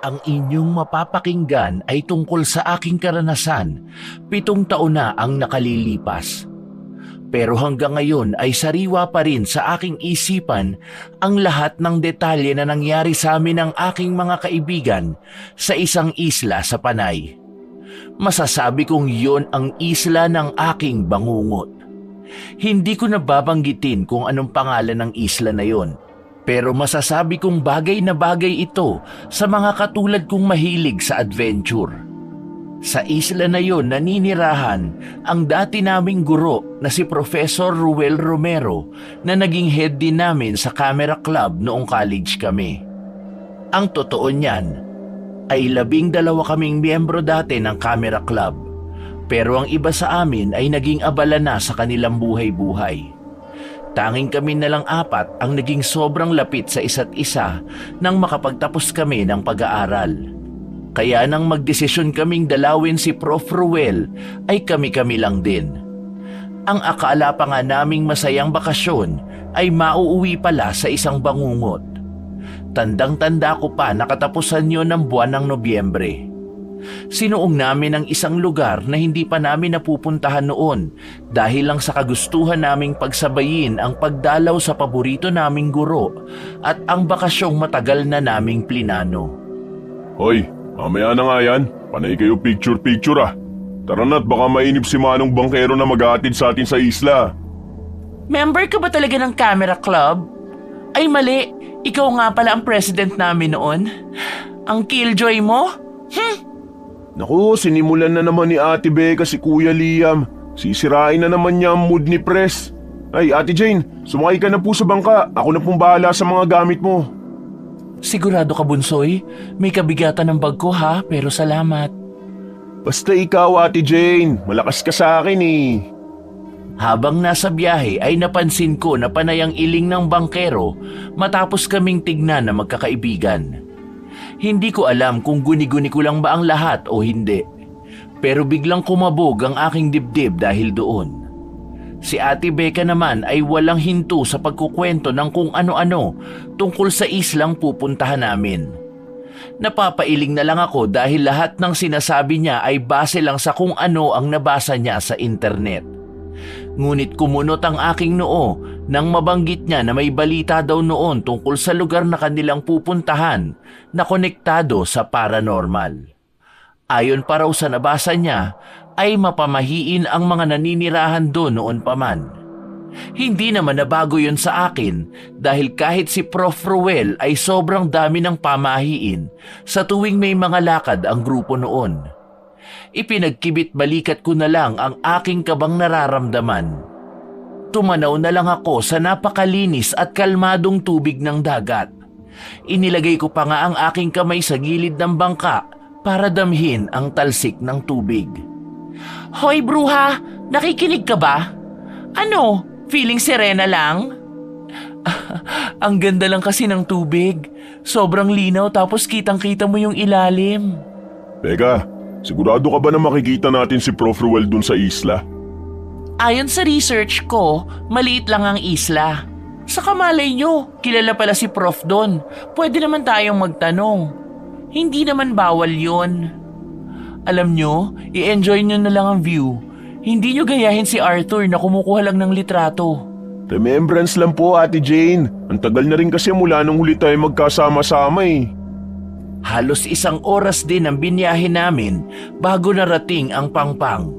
Ang inyong mapapakinggan ay tungkol sa aking karanasan. 7 taon na ang nakalilipas. Pero hanggang ngayon ay sariwa pa rin sa aking isipan ang lahat ng detalye na nangyari sa amin ng aking mga kaibigan sa isang isla sa Panay. Masasabi kong yon ang isla ng aking bangungot. Hindi ko nababanggitin kung anong pangalan ng isla na yon. Pero masasabi kong bagay na bagay ito sa mga katulad kong mahilig sa adventure. Sa isla na yon naninirahan ang dati naming guro na si Professor Ruel Romero na naging head din namin sa Camera Club noong college kami. Ang totoo niyan ay 12 kaming miyembro dati ng Camera Club, pero ang iba sa amin ay naging abala na sa kanilang buhay-buhay. Tanging kami na lang 4 ang naging sobrang lapit sa isa't isa nang makapagtapos kami ng pag-aaral. Kaya nang magdesisyon kaming dalawin si Prof. Ruel ay kami-kami lang din. Ang akala pa nga naming masayang bakasyon ay mauuwi pala sa isang bangungot. Tandang-tanda ko pa nakatapusan yon ng buwan ng Nobyembre. Sinuong namin ang isang lugar na hindi pa namin napupuntahan noon dahil lang sa kagustuhan naming pagsabayin ang pagdalaw sa paborito naming guro at ang bakasyong matagal na naming plinano. Hoy, mamaya na nga yan. Panay kayo picture-picture ah. Tara na't baka mainip si Manong Bangkero na mag-aatid sa atin sa isla. Member ka ba talaga ng Camera Club? Ay mali, ikaw nga pala ang president namin noon. Ang killjoy mo? Naku, sinimulan na naman ni Ate Becca si Kuya Liam. Sisirain na naman niya ang mood ni Pres. Ay, Ate Jane, sumakay ka na po sa bangka. Ako na pong bahala sa mga gamit mo. Sigurado ka, Bunsoy? May kabigatan ng bag ko ha, pero salamat. Basta ikaw, Ate Jane. Malakas ka sa akin eh. Habang nasa biyahe ay napansin ko na panay ang iling ng bangkero matapos kaming tignan na magkakaibigan. Hindi ko alam kung guni-guni ko lang ba ang lahat o hindi. Pero biglang kumabog ang aking dibdib dahil doon. Si Ate Becca naman ay walang hinto sa pagkukwento ng kung ano-ano tungkol sa islang pupuntahan namin. Napapailing na lang ako dahil lahat ng sinasabi niya ay base lang sa kung ano ang nabasa niya sa internet. Ngunit kumunot ang aking noo nang mabanggit niya na may balita daw noon tungkol sa lugar na kanilang pupuntahan na konektado sa paranormal. Ayon pa raw sa nabasa niya, ay mapamahiin ang mga naninirahan doon noon pa man. Hindi naman nabago yun sa akin dahil kahit si Prof. Ruel ay sobrang dami ng pamahiin sa tuwing may mga lakad ang grupo noon. Ipinagkibit balikat ko na lang ang aking kabang nararamdaman. Tumanaw na lang ako sa napakalinis at kalmadong tubig ng dagat. Inilagay ko pa nga ang aking kamay sa gilid ng bangka para damhin ang talsik ng tubig. Hoy bruha, nakikinig ka ba? Ano, feeling serena lang? Ang ganda lang kasi ng tubig. Sobrang linaw tapos kitang-kita mo yung ilalim. Becca, sigurado ka ba na makikita natin si Prof. Ruel dun sa isla? Ayon sa research ko, maliit lang ang isla. Sa kamalay nyo, kilala pala si Prof doon. Pwede naman tayong magtanong. Hindi naman bawal yon. Alam nyo, i-enjoy nyo na lang ang view. Hindi nyo gayahin si Arthur na kumukuha lang ng litrato. Remembrance lang po, Ate Jane. Ang tagal na rin kasi mula nung huli tayo magkasama-sama eh. Halos 1 oras din ang binyahe namin bago narating ang Pangpang.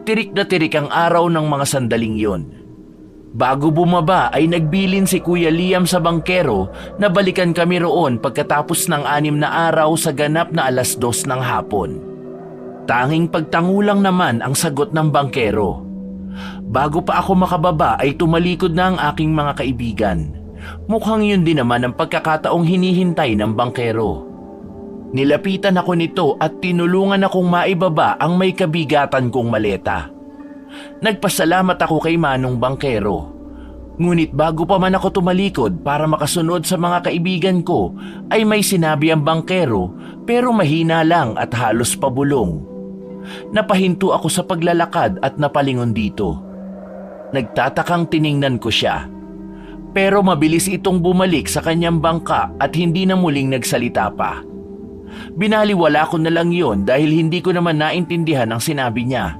Tirik na tirik ang araw ng mga sandaling yon. Bago bumaba ay nagbilin si Kuya Liam sa bangkero na balikan kami roon pagkatapos ng 6 na araw sa ganap na 2:00 ng hapon. Tanging pagtangulang naman ang sagot ng bangkero. Bago pa ako makababa ay tumalikod na ang aking mga kaibigan. Mukhang yun din naman ang pagkakataong hinihintay ng bangkero. Nilapitan ako nito at tinulungan akong maibaba ang may kabigatan kong maleta. Nagpasalamat ako kay Manong Bangkero. Ngunit bago pa man ako tumalikod para makasunod sa mga kaibigan ko, ay may sinabi ang bangkero pero mahina lang at halos pabulong. Napahinto ako sa paglalakad at napalingon dito. Nagtatakang tiningnan ko siya. Pero mabilis itong bumalik sa kanyang bangka at hindi na muling nagsalita pa. Binaliwala ko na lang yon dahil hindi ko naman naintindihan ang sinabi niya.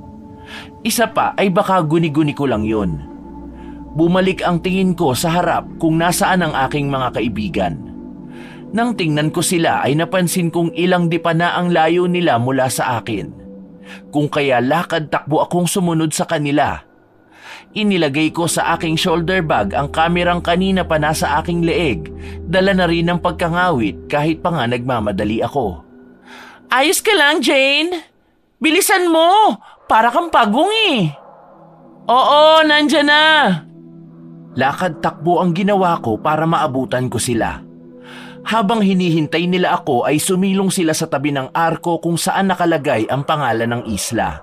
Isa pa ay baka guni-guni ko lang yon. Bumalik ang tingin ko sa harap kung nasaan ang aking mga kaibigan. Nang tingnan ko sila ay napansin kong ilang dipa na ang layo nila mula sa akin. Kung kaya lakad takbo akong sumunod sa kanila. Inilagay ko sa aking shoulder bag ang kamerang kanina pa nasa aking leeg. Dala na rin ng pagkangawit kahit pa nga nagmamadali ako. Ayos ka lang, Jane. Bilisan mo. Para kang pagong eh. Oo, nandyan na. Lakad takbo ang ginawa ko para maabutan ko sila. Habang hinihintay nila ako ay sumilong sila sa tabi ng arko kung saan nakalagay ang pangalan ng isla.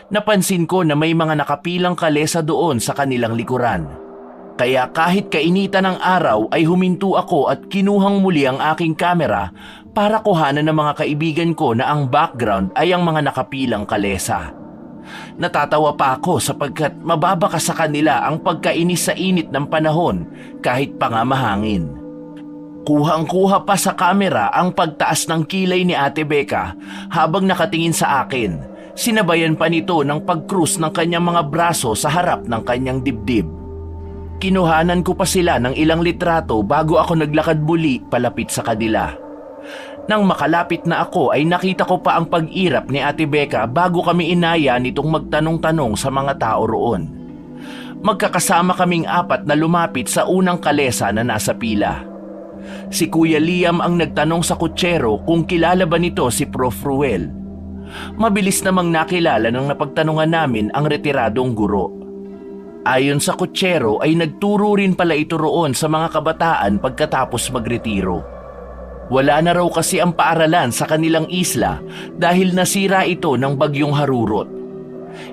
Napansin ko na may mga nakapilang kalesa doon sa kanilang likuran. Kaya kahit kainitan ng araw ay huminto ako at kinuhang muli ang aking kamera para kuhanan ng mga kaibigan ko na ang background ay ang mga nakapilang kalesa. Natatawa pa ako sapagkat mababaka sa kanila ang pagkainis sa init ng panahon kahit pa nga mahangin. Kuhang-kuha pa sa kamera ang pagtaas ng kilay ni Ate Becca habang nakatingin sa akin. Sinabayan pa nito ng pag-cruise ng kanyang mga braso sa harap ng kanyang dibdib. Kinuhanan ko pa sila ng ilang litrato bago ako naglakad muli palapit sa kanila. Nang makalapit na ako ay nakita ko pa ang pag-irap ni Ate Becca bago kami inaya nitong magtanong-tanong sa mga tao roon. Magkakasama kaming apat na lumapit sa unang kalesa na nasa pila. Si Kuya Liam ang nagtanong sa kutsero kung kilala ba nito si Prof. Ruel. Mabilis namang nakilala ng napagtanungan namin ang retiradong guro. Ayon sa kutsero ay nagturo rin pala ito roon sa mga kabataan pagkatapos magretiro. Wala na raw kasi ang paaralan sa kanilang isla dahil nasira ito ng bagyong Harurot.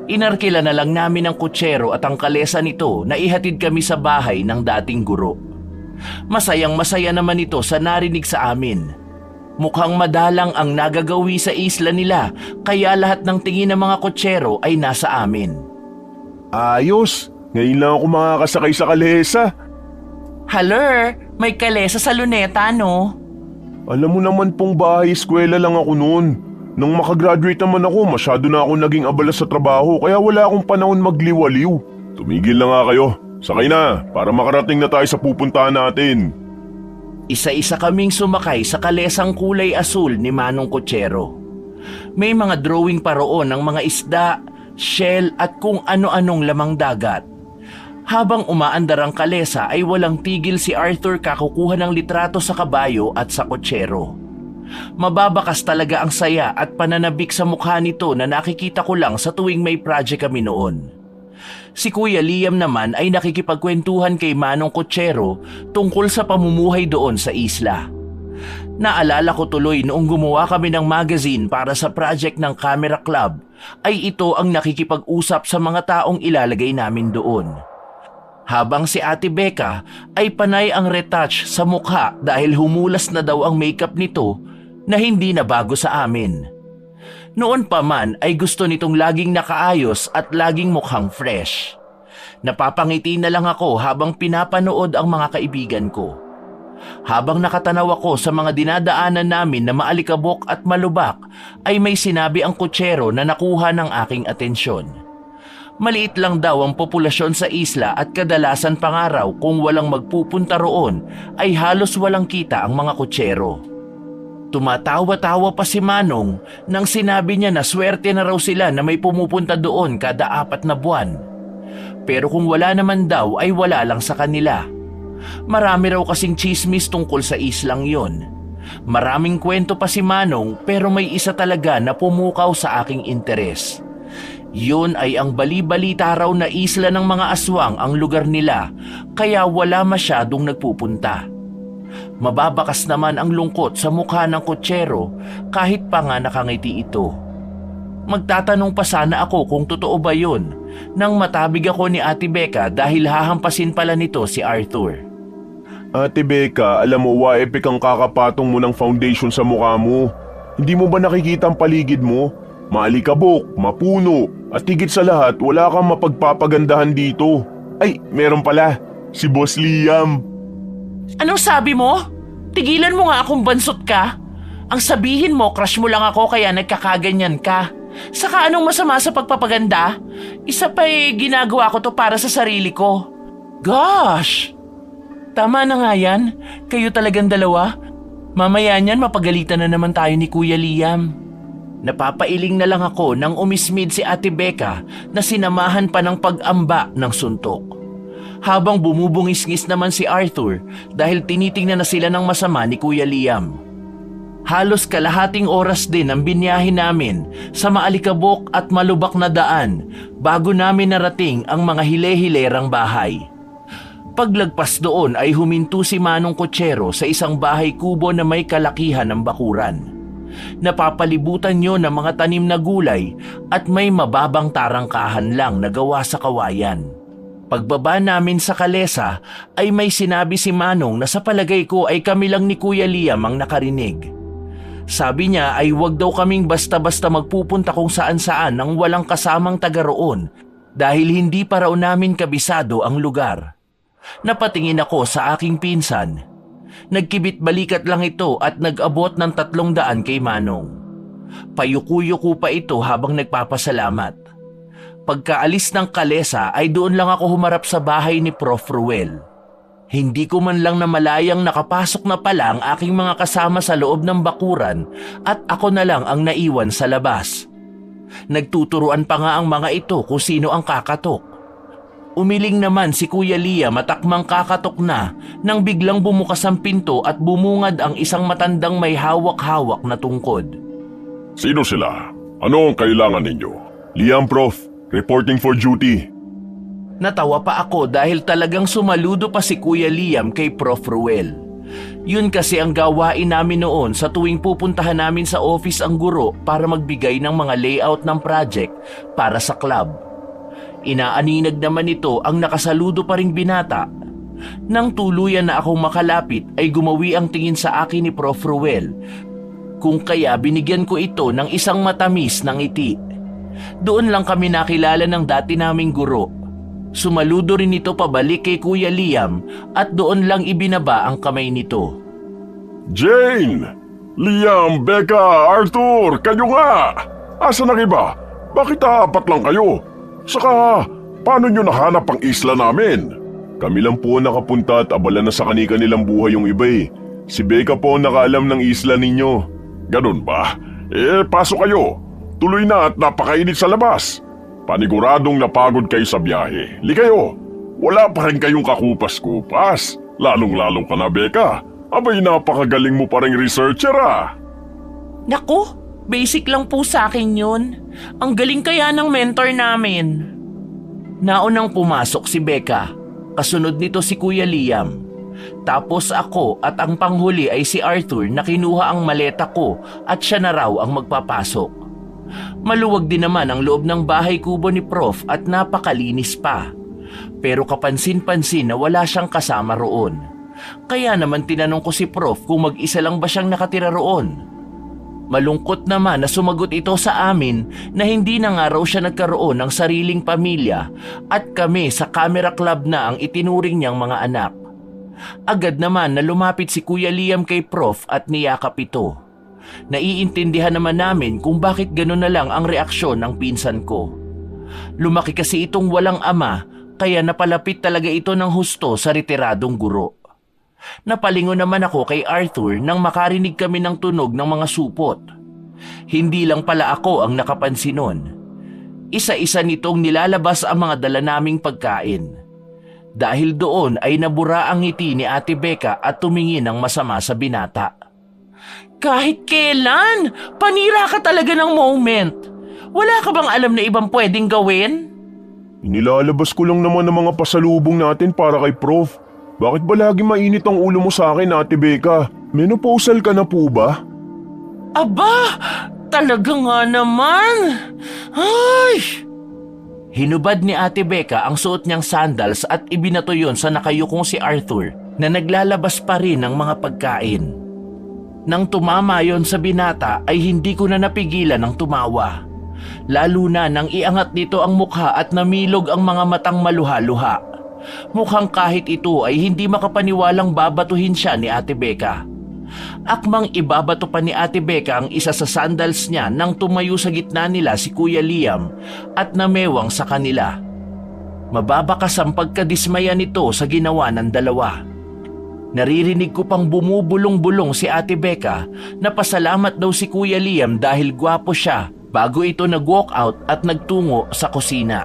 Inarkila na lang namin ang kutsero at ang kalesa nito na ihatid kami sa bahay ng dating guro. Masayang-masaya naman ito sa narinig sa amin. Mukhang madalang ang nagagawi sa isla nila kaya lahat ng tingin ng mga kutsero ay nasa amin. Ayos! Ngayon lang ako makakasakay sa kalesa. Haler, may kalesa sa luneta, no? Alam mo naman pong bahay-eskwela lang ako noon. Nang makagraduate naman ako, masyado na ako naging abala sa trabaho kaya wala akong panahon magliwaliw. Tumigil na nga kayo. Sakay na para makarating na tayo sa pupuntahan natin. Isa-isa kaming sumakay sa kalesang kulay asul ni Manong Kutsero. May mga drawing pa roon ng mga isda, shell at kung ano-anong lamang dagat. Habang umaandar ang kalesa ay walang tigil si Arthur kakukuha ng litrato sa kabayo at sa kutsero. Mababakas talaga ang saya at pananabik sa mukha nito na nakikita ko lang sa tuwing may project kami noon. Si Kuya Liam naman ay nakikipagkwentuhan kay Manong Kutsero tungkol sa pamumuhay doon sa isla. Naalala ko tuloy noong gumawa kami ng magazine para sa project ng Camera Club ay ito ang nakikipag-usap sa mga taong ilalagay namin doon. Habang si Ate Becca ay panay ang retouch sa mukha dahil humulas na daw ang makeup nito na hindi na bago sa amin. Noon pa man ay gusto nitong laging nakaayos at laging mukhang fresh. Napapangiti na lang ako habang pinapanood ang mga kaibigan ko. Habang nakatanaw ako sa mga dinadaanan namin na maalikabok at malubak ay may sinabi ang kutsero na nakuha ng aking atensyon. Maliit lang daw ang populasyon sa isla at kadalasan pangaraw kung walang magpupunta roon ay halos walang kita ang mga kutsero. Tumatawa-tawa pa si Manong nang sinabi niya na swerte na raw sila na may pumupunta doon kada 4 na buwan. Pero kung wala naman daw ay wala lang sa kanila. Marami raw kasing chismis tungkol sa islang yon. Maraming kwento pa si Manong pero may isa talaga na pumukaw sa aking interes. Yun ay ang bali-balita raw na isla ng mga aswang ang lugar nila kaya wala masyadong nagpupunta. Mababakas naman ang lungkot sa mukha ng kutsero kahit pa nga nakangiti ito. Magtatanong pa sana ako kung totoo ba yun nang matabig ako ni Ate Becca dahil hahampasin pala nito si Arthur. Ate Becca, alam mo epic ang kakapatong mo ng foundation sa mukha mo. Hindi mo ba nakikita ang paligid mo? Maalikabok, mapuno, at higit sa lahat wala kang mapagpapagandahan dito. Ay, meron pala, si Boss Liam. Anong sabi mo? Tigilan mo nga akong bansot ka. Ang sabihin mo, crush mo lang ako kaya nagkakaganyan ka. Saka anong masama sa pagpapaganda? Isa pa ginagawa ko to para sa sarili ko. Gosh! Tama na nga yan. Kayo talagang dalawa. Mamaya niyan mapagalitan na naman tayo ni Kuya Liam. Napapailing na lang ako nang umismid si Ate Becca na sinamahan pa ng pag-amba ng suntok. Habang bumubungis-ngis naman si Arthur dahil tinitingnan na sila ng masama ni Kuya Liam. Halos kalahating oras din ang binyahe namin sa maalikabok at malubak na daan bago namin narating ang mga hile-hilerang bahay. Paglagpas doon ay huminto si Manong Kutsero sa isang bahay kubo na may kalakihan ng bakuran. Napapalibutan niyo ng mga tanim na gulay at may mababang tarangkahan lang na gawa sa kawayan. Pagbaba namin sa kalesa ay may sinabi si Manong na sa palagay ko ay kami lang ni Kuya Liam ang nakarinig. Sabi niya ay huwag daw kaming basta-basta magpupunta kung saan-saan nang walang kasamang taga roon dahil hindi pa raw namin kabisado ang lugar. Napatingin ako sa aking pinsan. Nagkibit balikat lang ito at nag-abot ng 300 kay Manong. Payuko-yuko pa ito habang nagpapasalamat. Pagkaalis ng kalesa ay doon lang ako humarap sa bahay ni Prof. Ruel. Hindi ko man lang namalayang nakapasok na pala ang aking mga kasama sa loob ng bakuran at ako na lang ang naiwan sa labas. Nagtuturuan pa nga ang mga ito kung sino ang kakatok. Umiling naman si Kuya Liam at akmang kakatok na nang biglang bumukas ang pinto at bumungad ang isang matandang may hawak-hawak na tungkod. Sino sila? Ano ang kailangan ninyo? Liam, Prof. Reporting for duty. Natawa pa ako dahil talagang sumaludo pa si Kuya Liam kay Prof. Ruel. Yun kasi ang gawain namin noon sa tuwing pupuntahan namin sa office ang guro para magbigay ng mga layout ng project para sa club. Inaaninag naman ito ang nakasaludo pa ring binata. Nang tuluyan na akong makalapit ay gumawi ang tingin sa akin ni Prof. Ruel. Kung kaya binigyan ko ito ng isang matamis na ngiti. Doon lang kami nakilala ng dati naming guro. Sumaludo rin ito pabalik kay Kuya Liam at doon lang ibinaba ang kamay nito. Jane! Liam, Becca, Arthur, kayo nga! Asa na iba? Bakit apat lang kayo? Saka, paano nyo nahanap ang isla namin? Kami lang po nakapunta at abala na sa kani-kanilang buhay yung iba eh. Si Becca po ang nakaalam ng isla ninyo. Ganun ba? Pasok kayo. Tuloy na at napakainit sa labas. Paniguradong napagod kayo sa biyahe. Kayo, wala pa rin kayong kakupas-kupas. Lalong-lalo ka na, Becca. Abay, napakagaling mo pa rin researcher ah. Naku, basic lang po sa akin yun. Ang galing kaya ng mentor namin. Naunang pumasok si Becca. Kasunod nito si Kuya Liam. Tapos ako at ang panghuli ay si Arthur na kinuha ang maleta ko at siya na raw ang magpapasok. Maluwag din naman ang loob ng bahay kubo ni Prof at napakalinis pa. Pero kapansin-pansin na wala siyang kasama roon. Kaya naman tinanong ko si Prof kung mag-isa lang ba siyang nakatira roon. Malungkot naman na sumagot ito sa amin na hindi na nga raw siya nagkaroon ng sariling pamilya at kami sa camera club na ang itinuring niyang mga anak. Agad naman na lumapit si Kuya Liam kay Prof at niyakap ito. Naiintindihan naman namin kung bakit gano'n na lang ang reaksyon ng pinsan ko. Lumaki kasi itong walang ama kaya napalapit talaga ito ng husto sa retiradong guro. Napalingon naman ako kay Arthur nang makarinig kami ng tunog ng mga supot. Hindi lang pala ako ang nakapansin nun. Isa-isa nitong nilalabas ang mga dala naming pagkain. Dahil doon ay nabura ang ngiti ni Ate Becca at tumingin ng masama sa binata. Kahit kailan, panira ka talaga ng moment. Wala ka bang alam na ibang pwedeng gawin? Inilalabas ko lang naman ang mga pasalubong natin para kay Prof. Bakit ba lagi mainit ang ulo mo sa akin, Ate Becca? Menopausal ka na po ba? Aba, talaga nga naman. Ay! Hinubad ni Ate Becca ang suot niyang sandals at ibinato yon sa nakayukong si Arthur na naglalabas pa rin ng mga pagkain. Nang tumama yon sa binata ay hindi ko na napigilan ng tumawa. Lalo na nang iangat nito ang mukha at namilog ang mga matang maluha-luha. Mukhang kahit ito ay hindi makapaniwalang babatuhin siya ni Ate Becca. Akmang ibabato pa ni Ate Becca ang isa sa sandals niya nang tumayo sa gitna nila si Kuya Liam at namewang sa kanila. Mababakas ang pagkadismaya nito sa ginawa ng dalawa. Naririnig ko pang bumubulong-bulong si Ate Becca na pasalamat daw si Kuya Liam dahil gwapo siya bago ito nag-walk out at nagtungo sa kusina.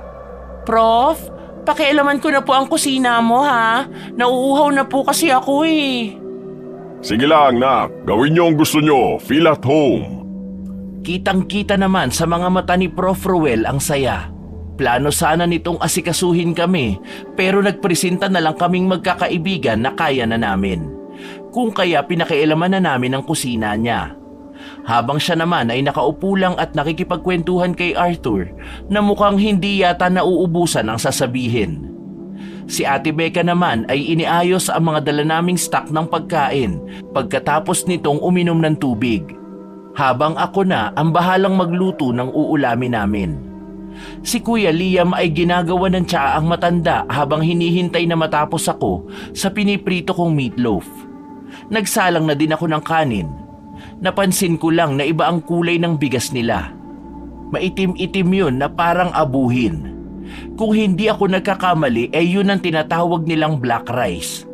Prof, pakialaman ko na po ang kusina mo ha. Nauuhaw na po kasi ako eh. Sige lang, nak. Gawin niyo ang gusto niyo. Feel at home. Kitang-kita naman sa mga mata ni Prof. Ruel ang saya. Plano sana nitong asikasuhin kami pero nagpresenta na lang kaming magkakaibigan na kaya na namin. Kung kaya pinakialaman na namin ang kusina niya. Habang siya naman ay nakaupo lang at nakikipagkwentuhan kay Arthur na mukhang hindi yata nauubusan ang sasabihin. Si Ate Becca naman ay iniayos ang mga dala naming stock ng pagkain pagkatapos nitong uminom ng tubig. Habang ako na ang bahalang magluto ng uulamin namin. Si Kuya Liam ay ginagawa ng tsaa ang matanda habang hinihintay na matapos ako sa piniprito kong meatloaf. Nagsalang na din ako ng kanin. Napansin ko lang na iba ang kulay ng bigas nila. Maitim-itim yun na parang abuhin. Kung hindi ako nagkakamali ay yun ang tinatawag nilang black rice.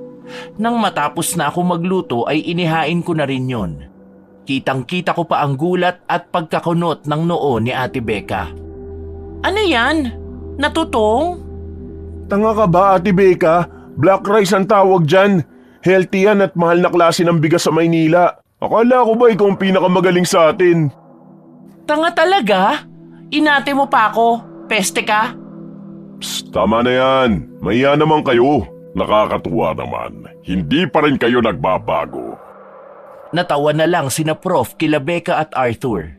Nang matapos na ako magluto ay inihain ko na rin yun. Kitang-kita ko pa ang gulat at pagkakunot ng noo ni Ate Becca. Ano yan? Natutong? Tanga ka ba, Ate Becca? Black rice ang tawag dyan. Healthy yan at mahal na klase ng bigas sa Maynila. Akala ko ba ikaw ang pinakamagaling sa atin? Tanga talaga? Inate mo pa ako. Peste ka? Psst, tama na yan. Mahiya naman kayo. Nakakatuwa naman. Hindi pa rin kayo nagbabago. Natawa na lang sina Prof. kila Becca at Arthur.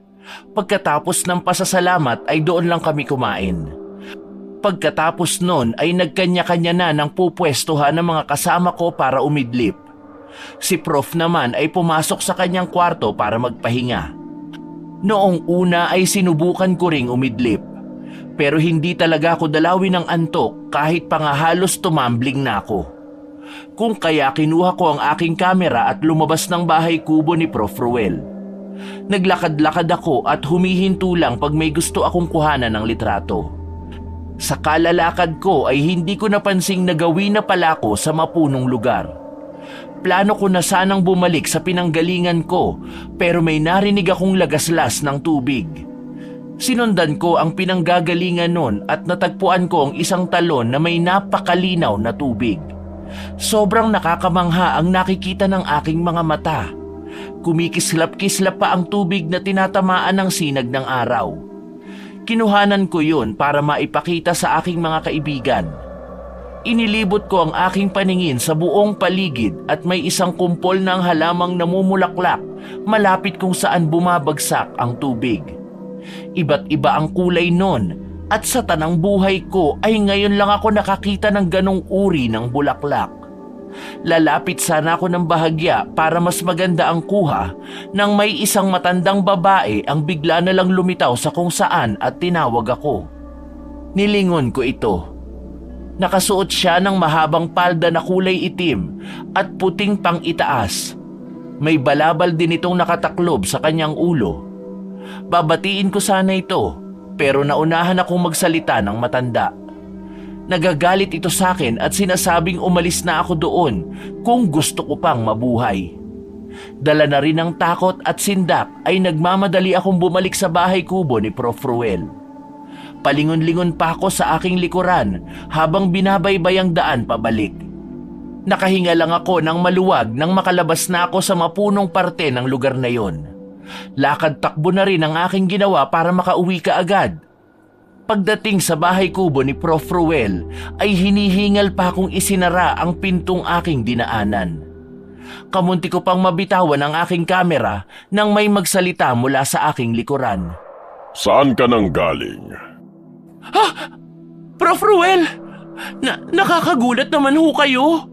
Pagkatapos ng pasasalamat ay doon lang kami kumain. Pagkatapos nun ay nagkanya-kanya na ng pupwestuhan ng mga kasama ko para umidlip. Si Prof naman ay pumasok sa kanyang kwarto para magpahinga. Noong una ay sinubukan ko ring umidlip. Pero hindi talaga ako dalawin ng antok kahit pa nga halos tumambling na ako. Kung kaya kinuha ko ang aking kamera at lumabas ng bahay kubo ni Prof. Ruel. Naglakad-lakad ako at humihinto lang pag may gusto akong kuhanan ng litrato. Sa kalalakad ko ay hindi ko napansing nagawin na pala ako sa mapunong lugar. Plano ko na sanang bumalik sa pinanggalingan ko pero may narinig akong lagaslas ng tubig. Sinundan ko ang pinanggagalingan nun at natagpuan ko ang isang talon na may napakalinaw na tubig. Sobrang nakakamangha ang nakikita ng aking mga mata. Kumikislap-kislap pa ang tubig na tinatamaan ng sinag ng araw. Kinuhanan ko yun para maipakita sa aking mga kaibigan. Inilibot ko ang aking paningin sa buong paligid at may isang kumpol ng halamang namumulaklak malapit kung saan bumabagsak ang tubig. Iba't iba ang kulay nun at sa tanang buhay ko ay ngayon lang ako nakakita ng ganong uri ng bulaklak. Lalapit sana ako ng bahagya para mas maganda ang kuha nang may isang matandang babae ang bigla na lang lumitaw sa kung saan at tinawag ako. Nilingon ko ito. Nakasuot siya ng mahabang palda na kulay itim at puting pang itaas. May balabal din itong nakataklob sa kanyang ulo. Babatiin ko sana ito pero naunahan akong magsalita ng matanda. Nagagalit ito sa akin at sinasabing umalis na ako doon kung gusto ko pang mabuhay. Dala na rin ng takot at sindak ay nagmamadali akong bumalik sa bahay kubo ni Prof. Ruel. Palingon-lingon pa ako sa aking likuran habang binabaybay ang daan pabalik. Nakahinga lang ako ng maluwag nang makalabas na ako sa mapunong parte ng lugar na yon. Lakad-takbo na rin ang aking ginawa para makauwi ka agad. Pagdating sa bahay kubo ni Prof. Ruel ay hinihingal pa akong isinara ang pintong aking dinaanan. Kamunti ko pang mabitawan ang aking kamera nang may magsalita mula sa aking likuran. Saan ka nang galing? Ha? Prof. Ruel! Nakakagulat naman ho kayo.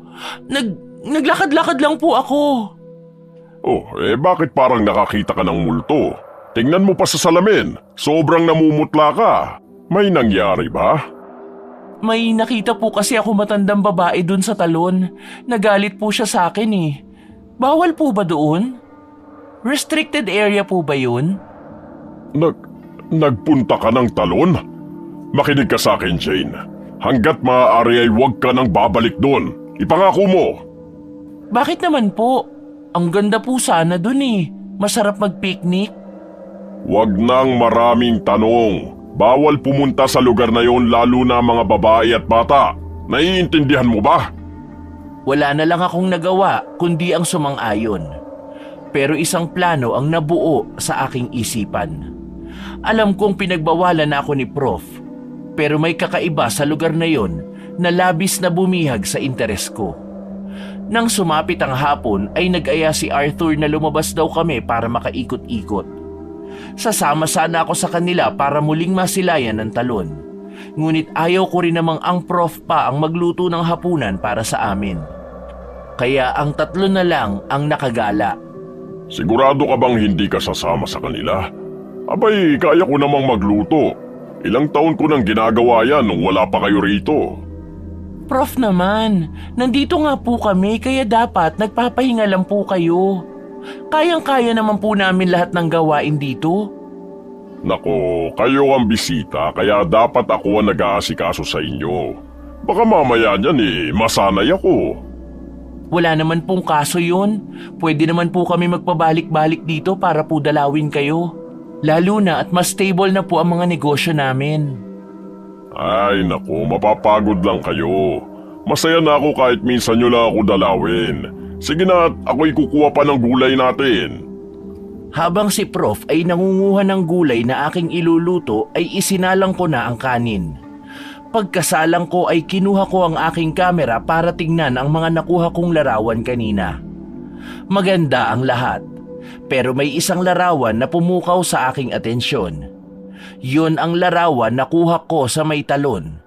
Naglakad-lakad lang po ako. Oh, bakit parang nakakita ka ng multo? Tingnan mo pa sa salamin. Sobrang namumutla ka. May nangyari ba? May nakita po kasi ako matandang babae dun sa talon. Nagalit po siya sa akin eh. Bawal po ba doon? Restricted area po ba yun? Nagpunta ka ng talon? Makinig ka sa akin, Jane. Hanggat maaari ay huwag ka nang babalik doon. Ipangako mo. Bakit naman po? Ang ganda po sana dun eh. Masarap mag-picnic. Huwag nang maraming tanong. Bawal pumunta sa lugar na yon, lalo na mga babae at bata. Naiintindihan mo ba? Wala na lang akong nagawa kundi ang sumang-ayon. Pero isang plano ang nabuo sa aking isipan. Alam kong pinagbawalan na ako ni Prof. Pero may kakaiba sa lugar na yon na labis na bumihag sa interes ko. Nang sumapit ang hapon ay nag-aya si Arthur na lumabas daw kami para makaikot-ikot. Sasama sana ako sa kanila para muling masilayan ng talon. Ngunit ayaw ko rin namang ang Prof pa ang magluto ng hapunan para sa amin. Kaya ang tatlo na lang ang nakagala. Sigurado ka bang hindi ka sasama sa kanila? Abay, kaya ko namang magluto. Ilang taon ko nang ginagawa yan nung wala pa kayo rito. Prof naman, nandito nga po kami kaya dapat nagpapahinga lang po kayo. Kayang-kaya naman po namin lahat ng gawain dito. Nako, kayo ang bisita kaya dapat ako ang nag-aasikaso sa inyo. Baka mamaya niyan masanay ako. Wala naman pong kaso yun. Pwede naman po kami magpabalik-balik dito para po dalawin kayo. Lalo na at mas stable na po ang mga negosyo namin. Ay nako, mapapagod lang kayo. Masaya na ako kahit minsan nyo lang ako dalawin. Sige na at ako'y kukuha pa ng gulay natin. Habang si Prof ay nangunguha ng gulay na aking iluluto ay isinalang ko na ang kanin. Pagkasalang ko ay kinuha ko ang aking kamera para tingnan ang mga nakuha kong larawan kanina. Maganda ang lahat, pero may isang larawan na pumukaw sa aking atensyon. Yun ang larawan na kuha ko sa may talon.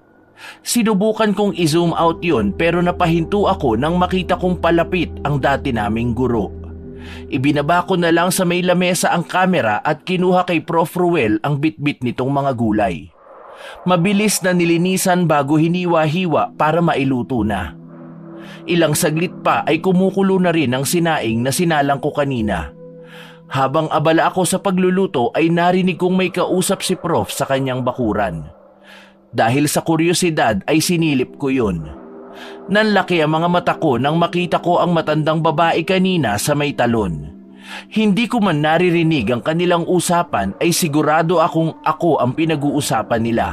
Sinubukan kong i-zoom out yun pero napahinto ako nang makita kong palapit ang dati naming guro. Ibinaba ko na lang sa may lamesa ang kamera at kinuha kay Prof. Ruel ang bitbit nitong mga gulay. Mabilis na nilinisan bago hiniwa-hiwa para mailuto na. Ilang saglit pa ay kumukulo na rin ang sinaing na sinalang ko kanina. Habang abala ako sa pagluluto ay narinig kong may kausap si Prof sa kanyang bakuran. Dahil sa kuryosidad ay sinilip ko yun. Nanlaki ang mga mata ko nang makita ko ang matandang babae kanina sa may talon. Hindi ko man naririnig ang kanilang usapan ay sigurado akong ako ang pinag-uusapan nila.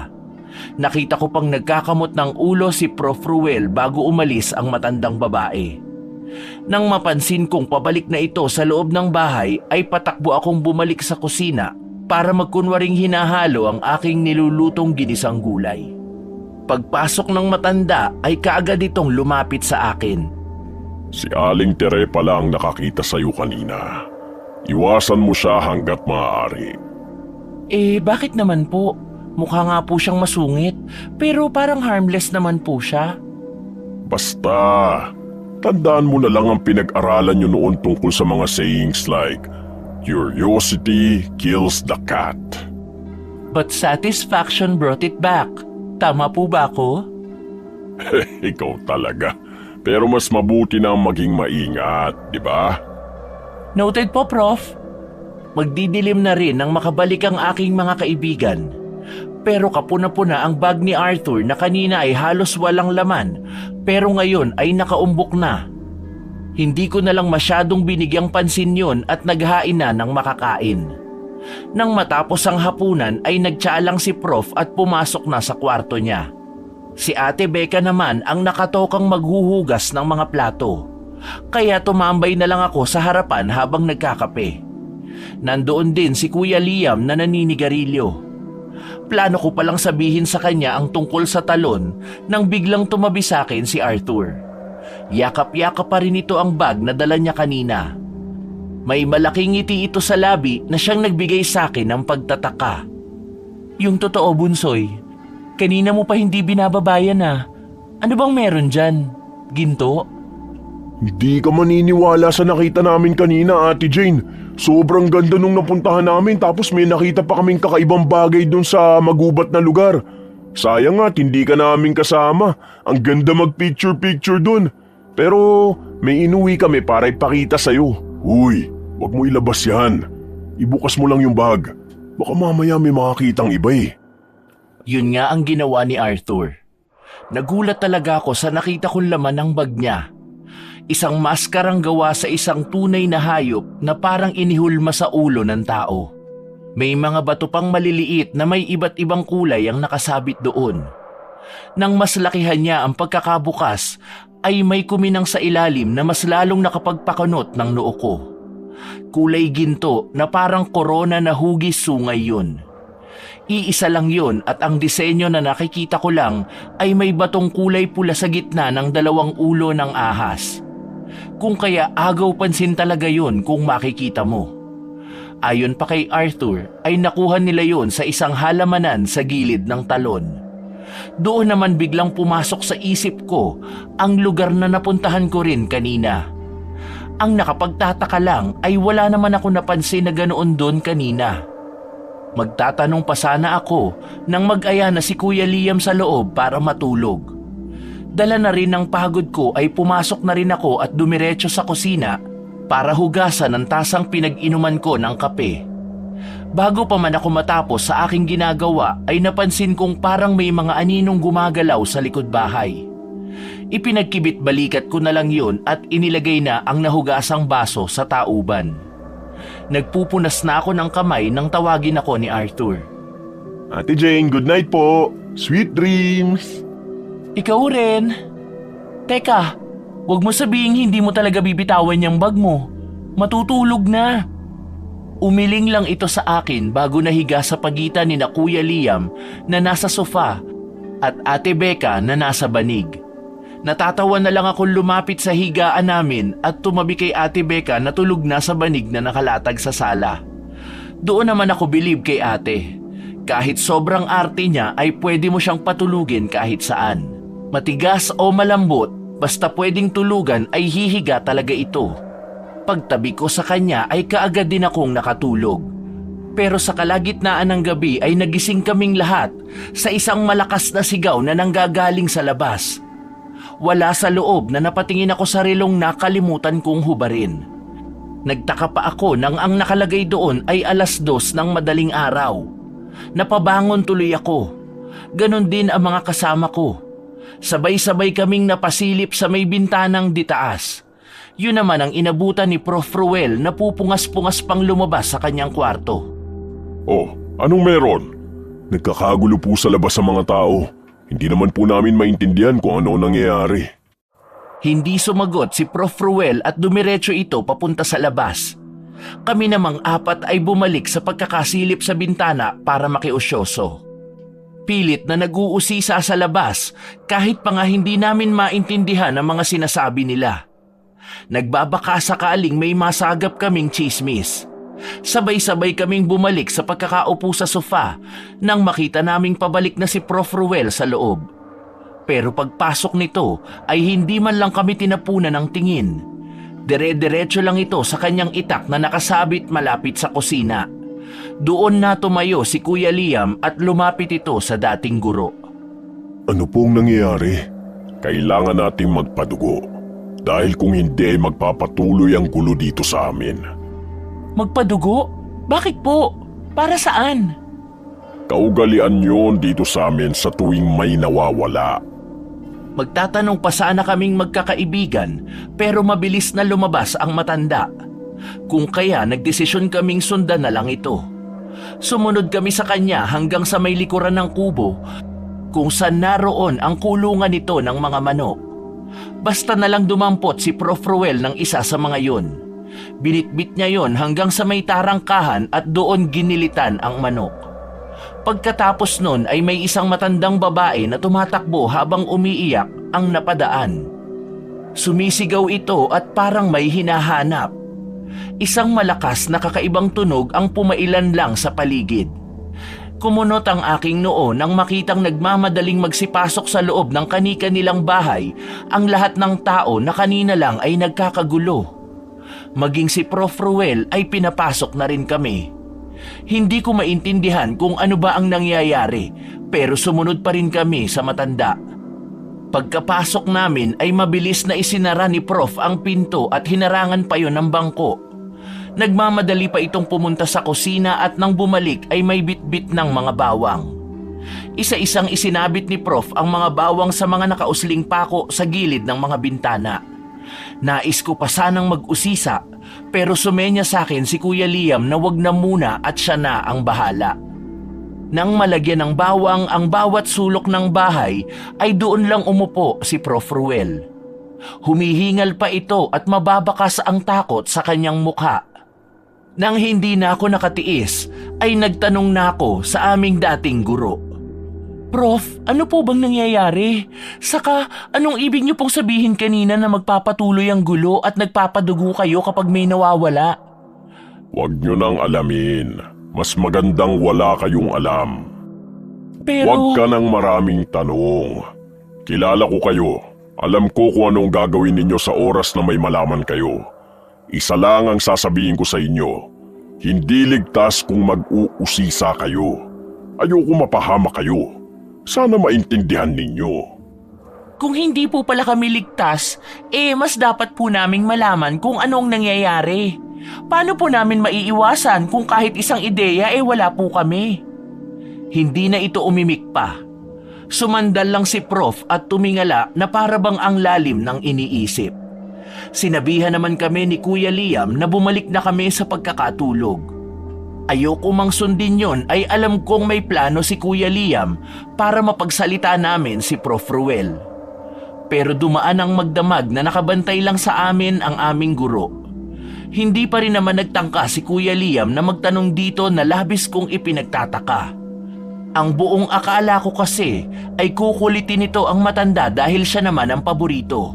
Nakita ko pang nagkakamot ng ulo si Prof. Ruel bago umalis ang matandang babae. Nang mapansin kong pabalik na ito sa loob ng bahay ay patakbo akong bumalik sa kusina para magkunwaring hinahalo ang aking nilulutong ginisang gulay. Pagpasok ng matanda ay kaagad itong lumapit sa akin. Si Aling Tere pala ang nakakita sa'yo kanina. Iwasan mo siya hanggat maaari. Bakit naman po? Mukha nga po siyang masungit, pero parang harmless naman po siya. Basta, tandaan mo na lang ang pinag-aralan nyo noon tungkol sa mga sayings like, curiosity kills the cat. But satisfaction brought it back. Tama po ba ako? Ikaw talaga. Pero mas mabuti na maging maingat, di ba? Noted po, Prof. Magdidilim na rin nang makabalik ang aking mga kaibigan. Pero kapuna-puna ang bag ni Arthur na kanina ay halos walang laman, pero ngayon ay nakaumbok na. Hindi ko na lang masyadong binigyang pansin yun at naghain na ng makakain. Nang matapos ang hapunan ay nagtsalang si Prof at pumasok na sa kwarto niya. Si Ate Becca naman ang nakatokang maghuhugas ng mga plato. Kaya tumambay na lang ako sa harapan habang nagkakape. Nandoon din si Kuya Liam na naninigarilyo. Plano ko palang sabihin sa kanya ang tungkol sa talon nang biglang tumabi sa akin si Arthur. Yakap-yakap pa rin ito ang bag na dala niya kanina. May malaking ngiti ito sa labi na siyang nagbigay sa akin ng pagtataka. Yung totoo, Bunsoy, kanina mo pa hindi binababayan ah. Ano bang meron dyan? Ginto? Hindi ka maniniwala sa nakita namin kanina, Ate Jane. Sobrang ganda nung napuntahan namin tapos may nakita pa kaming kakaibang bagay dun sa magubat na lugar. Sayang nga, hindi ka namin kasama. Ang ganda mag-picture-picture dun. Pero may inuwi kami para ipakita sa'yo. Uy, wag mo ilabas yan. Ibukas mo lang yung bag. Baka mamaya may makakitang iba eh. Yun nga ang ginawa ni Arthur. Nagulat talaga ako sa nakita kong laman ng bag niya. Isang maskarang gawa sa isang tunay na hayop na parang inihulma sa ulo ng tao. May mga bato pang maliliit na may iba't ibang kulay ang nakasabit doon. Nang mas lakihan niya ang pagkakabukas, ay may kuminang sa ilalim na mas lalong nakapagpakunot ng noo ko. Kulay ginto na parang korona na hugis sungay yun. Iisa lang yun at ang disenyo na nakikita ko lang ay may batong kulay pula sa gitna ng dalawang ulo ng ahas. Kung kaya agaw pansin talaga yun kung makikita mo. Ayon pa kay Arthur ay nakuha nila yun sa isang halamanan sa gilid ng talon. Doon naman biglang pumasok sa isip ko ang lugar na napuntahan ko rin kanina. Ang nakapagtataka lang ay wala naman ako napansin na ganoon doon kanina. Magtatanong pa sana ako nang mag-aya na si Kuya Liam sa loob para matulog. Dala na rin ng pagod ko ay pumasok na rin ako at dumiretso sa kusina para hugasan ang tasang pinag-inuman ko ng kape. Bago pa man ako matapos sa aking ginagawa ay napansin kong parang may mga aninong gumagalaw sa likod bahay. Ipinagkibit balikat ko na lang yun at inilagay na ang nahugasang baso sa tauban. Nagpupunas na ako ng kamay nang tawagin ako ni Arthur. Ate Jane, good night po. Sweet dreams. Ikaw rin. Teka, wag mo sabihing hindi mo talaga bibitawan yung bag mo. Matutulog na. Umiling lang ito sa akin bago nahiga sa pagitan ni na Kuya Liam na nasa sofa at Ate Becca na nasa banig. Natatawa na lang akong lumapit sa higaan namin at tumabi kay Ate Becca na tulog na sa banig na nakalatag sa sala. Doon naman ako bilib kay ate. Kahit sobrang arte niya ay pwede mo siyang patulugin kahit saan. Matigas o malambot, basta pwedeng tulugan ay hihiga talaga ito. Pagtabi ko sa kanya ay kaagad din akong nakatulog. Pero sa kalagitnaan ng gabi ay nagising kaming lahat sa isang malakas na sigaw na nanggagaling sa labas. Wala sa loob na napatingin ako sa relong nakalimutan kong hubarin. Nagtaka pa ako nang ang nakalagay doon ay 2:00 ng madaling araw. Napabangon tuloy ako. Ganon din ang mga kasama ko. Sabay-sabay kaming napasilip sa may bintanang ditaas. Yun naman ang inabutan ni Prof. Ruel na pupungas-pungas pang lumabas sa kanyang kwarto. Oh, anong meron? Nagkakagulo po sa labas ang mga tao. Hindi naman po namin maintindihan kung ano nangyayari. Hindi sumagot si Prof. Ruel at dumiretso ito papunta sa labas. Kami namang 4 ay bumalik sa pagkakasilip sa bintana para makiusyoso. Pilit na nag-uusisa sa labas kahit pa nga hindi namin maintindihan ang mga sinasabi nila. Nagbabaka sakaling may masagap kaming chismis. Sabay-sabay kaming bumalik sa pagkakaupo sa sofa nang makita naming pabalik na si Prof. Ruel sa loob. Pero pagpasok nito ay hindi man lang kami tinapunan ng tingin. Dire-diretso lang ito sa kanyang itak na nakasabit malapit sa kusina. Doon na tumayo si Kuya Liam at lumapit ito sa dating guro. Ano pong nangyayari? Kailangan nating magpadugo. Dahil kung hindi ay magpapatuloy ang gulo dito sa amin. Magpadugo? Bakit po? Para saan? Kaugalian yun dito sa amin sa tuwing may nawawala. Magtatanong pa sana kaming magkakaibigan pero mabilis na lumabas ang matanda. Kung kaya nagdesisyon kaming sundan na lang ito. Sumunod kami sa kanya hanggang sa may likuran ng kubo kung saan naroon ang kulungan nito ng mga manok. Basta na lang dumampot si Prof. Ruel ng isa sa mga yun. Binitbit niya yon hanggang sa may tarangkahan at doon ginilitan ang manok. Pagkatapos nun ay may isang matandang babae na tumatakbo habang umiiyak ang napadaan. Sumisigaw ito at parang may hinahanap. Isang malakas na kakaibang tunog ang pumailan lang sa paligid. Kumunot ang aking noo nang makitang nagmamadaling magsipasok sa loob ng kani-kanilang bahay ang lahat ng tao na kanina lang ay nagkakagulo. Maging si Prof. Ruel ay pinapasok na rin kami. Hindi ko maintindihan kung ano ba ang nangyayari pero sumunod pa rin kami sa matanda. Pagkapasok namin ay mabilis na isinara ni Prof ang pinto at hinarangan pa yon ng bangko. Nagmamadali pa itong pumunta sa kusina at nang bumalik ay may bitbit ng mga bawang. Isa-isang isinabit ni Prof ang mga bawang sa mga nakausling pako sa gilid ng mga bintana. Nais ko pa sanang mag-usisa pero sumenya sa akin si Kuya Liam na wag na muna at siya na ang bahala. Nang malagyan ng bawang ang bawat sulok ng bahay ay doon lang umupo si Prof Ruel. Humihingal pa ito at mababakas ang takot sa kanyang mukha. Nang hindi na ako nakatiis ay nagtanong na ako sa aming dating guro. Prof, ano po bang nangyayari? Saka anong ibig niyo pong sabihin kanina na magpapatuloy ang gulo at nagpapadugo kayo kapag may nawawala? Huwag nyo nang alamin. Mas magandang wala kayong alam. Pero... Huwag ka nang maraming tanong. Kilala ko kayo. Alam ko kung anong gagawin ninyo sa oras na may malaman kayo. Isa lang ang sasabihin ko sa inyo. Hindi ligtas kung mag-uusisa kayo. Ayoko mapahama kayo. Sana maintindihan ninyo. Kung hindi po pala kami ligtas, mas dapat po naming malaman kung anong nangyayari. Paano po namin maiiwasan kung kahit isang ideya wala po kami? Hindi na ito umimik pa. Sumandal lang si Prof at tumingala na para bang ang lalim ng iniisip. Sinabihan naman kami ni Kuya Liam na bumalik na kami sa pagkakatulog. Ayoko mang sundin yon ay alam kong may plano si Kuya Liam para mapagsalita namin si Prof Ruel. Pero dumaan ang magdamag na nakabantay lang sa amin ang aming guro. Hindi pa rin naman nagtangka si Kuya Liam na magtanong dito na labis kong ipinagtataka. Ang buong akala ko kasi ay kukulitin nito ang matanda dahil siya naman ang paborito.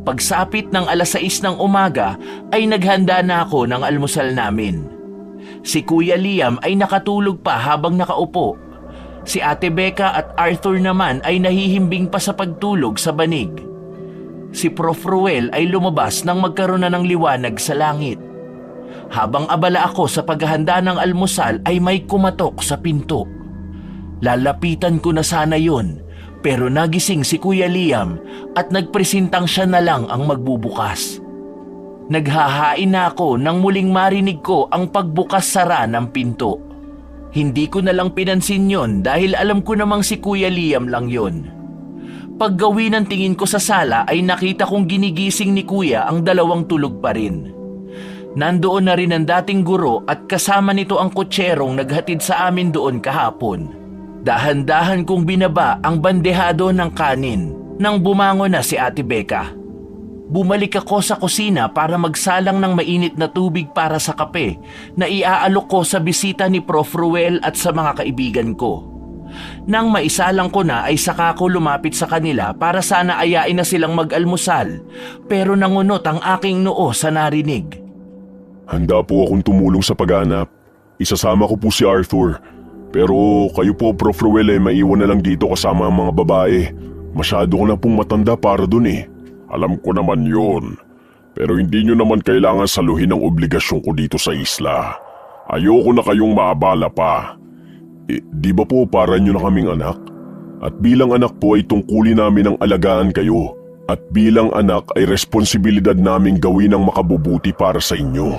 Pagsapit ng 6:00 ng umaga ay naghanda na ako ng almusal namin. Si Kuya Liam ay nakatulog pa habang nakaupo. Si Ate Becca at Arthur naman ay nahihimbing pa sa pagtulog sa banig. Si Prof Ruel ay lumabas nang magkaroon na ng liwanag sa langit. Habang abala ako sa paghahanda ng almusal ay may kumatok sa pinto. Lalapitan ko na sana yun, pero nagising si Kuya Liam at nagpresintang siya na lang ang magbubukas. Naghahain na ako nang muling marinig ko ang pagbukas-sara ng pinto. Hindi ko na lang pinansin yon dahil alam ko namang si Kuya Liam lang yon. Paggawi ng tingin ko sa sala ay nakita kong ginigising ni Kuya ang dalawang tulog pa rin. Nandoon na rin ang dating guro at kasama nito ang kutserong naghatid sa amin doon kahapon. Dahan-dahan kong binaba ang bandehado ng kanin nang bumangon na si Ate Becca. Bumalik ako sa kusina para magsalang ng mainit na tubig para sa kape na iaalok ko sa bisita ni Prof Ruel at sa mga kaibigan ko. Nang maisalang ko na ay saka ko lumapit sa kanila para sana ayain na silang mag-almusal, pero nangunot ang aking noo sa narinig. Handa po akong tumulong sa paghanap. Isasama ko po si Arthur. Pero kayo po, Prof Ruel, maiwan na lang dito kasama ang mga babae. Masyado ko na pong matanda para dun eh. Alam ko naman yon. Pero hindi nyo naman kailangan saluhin ang obligasyon ko dito sa isla. Ayoko na kayong maabala pa. Di ba po para nyo na kaming anak? At bilang anak po ay tungkulin namin ang alagaan kayo. At bilang anak ay responsibilidad namin gawin ang makabubuti para sa inyo.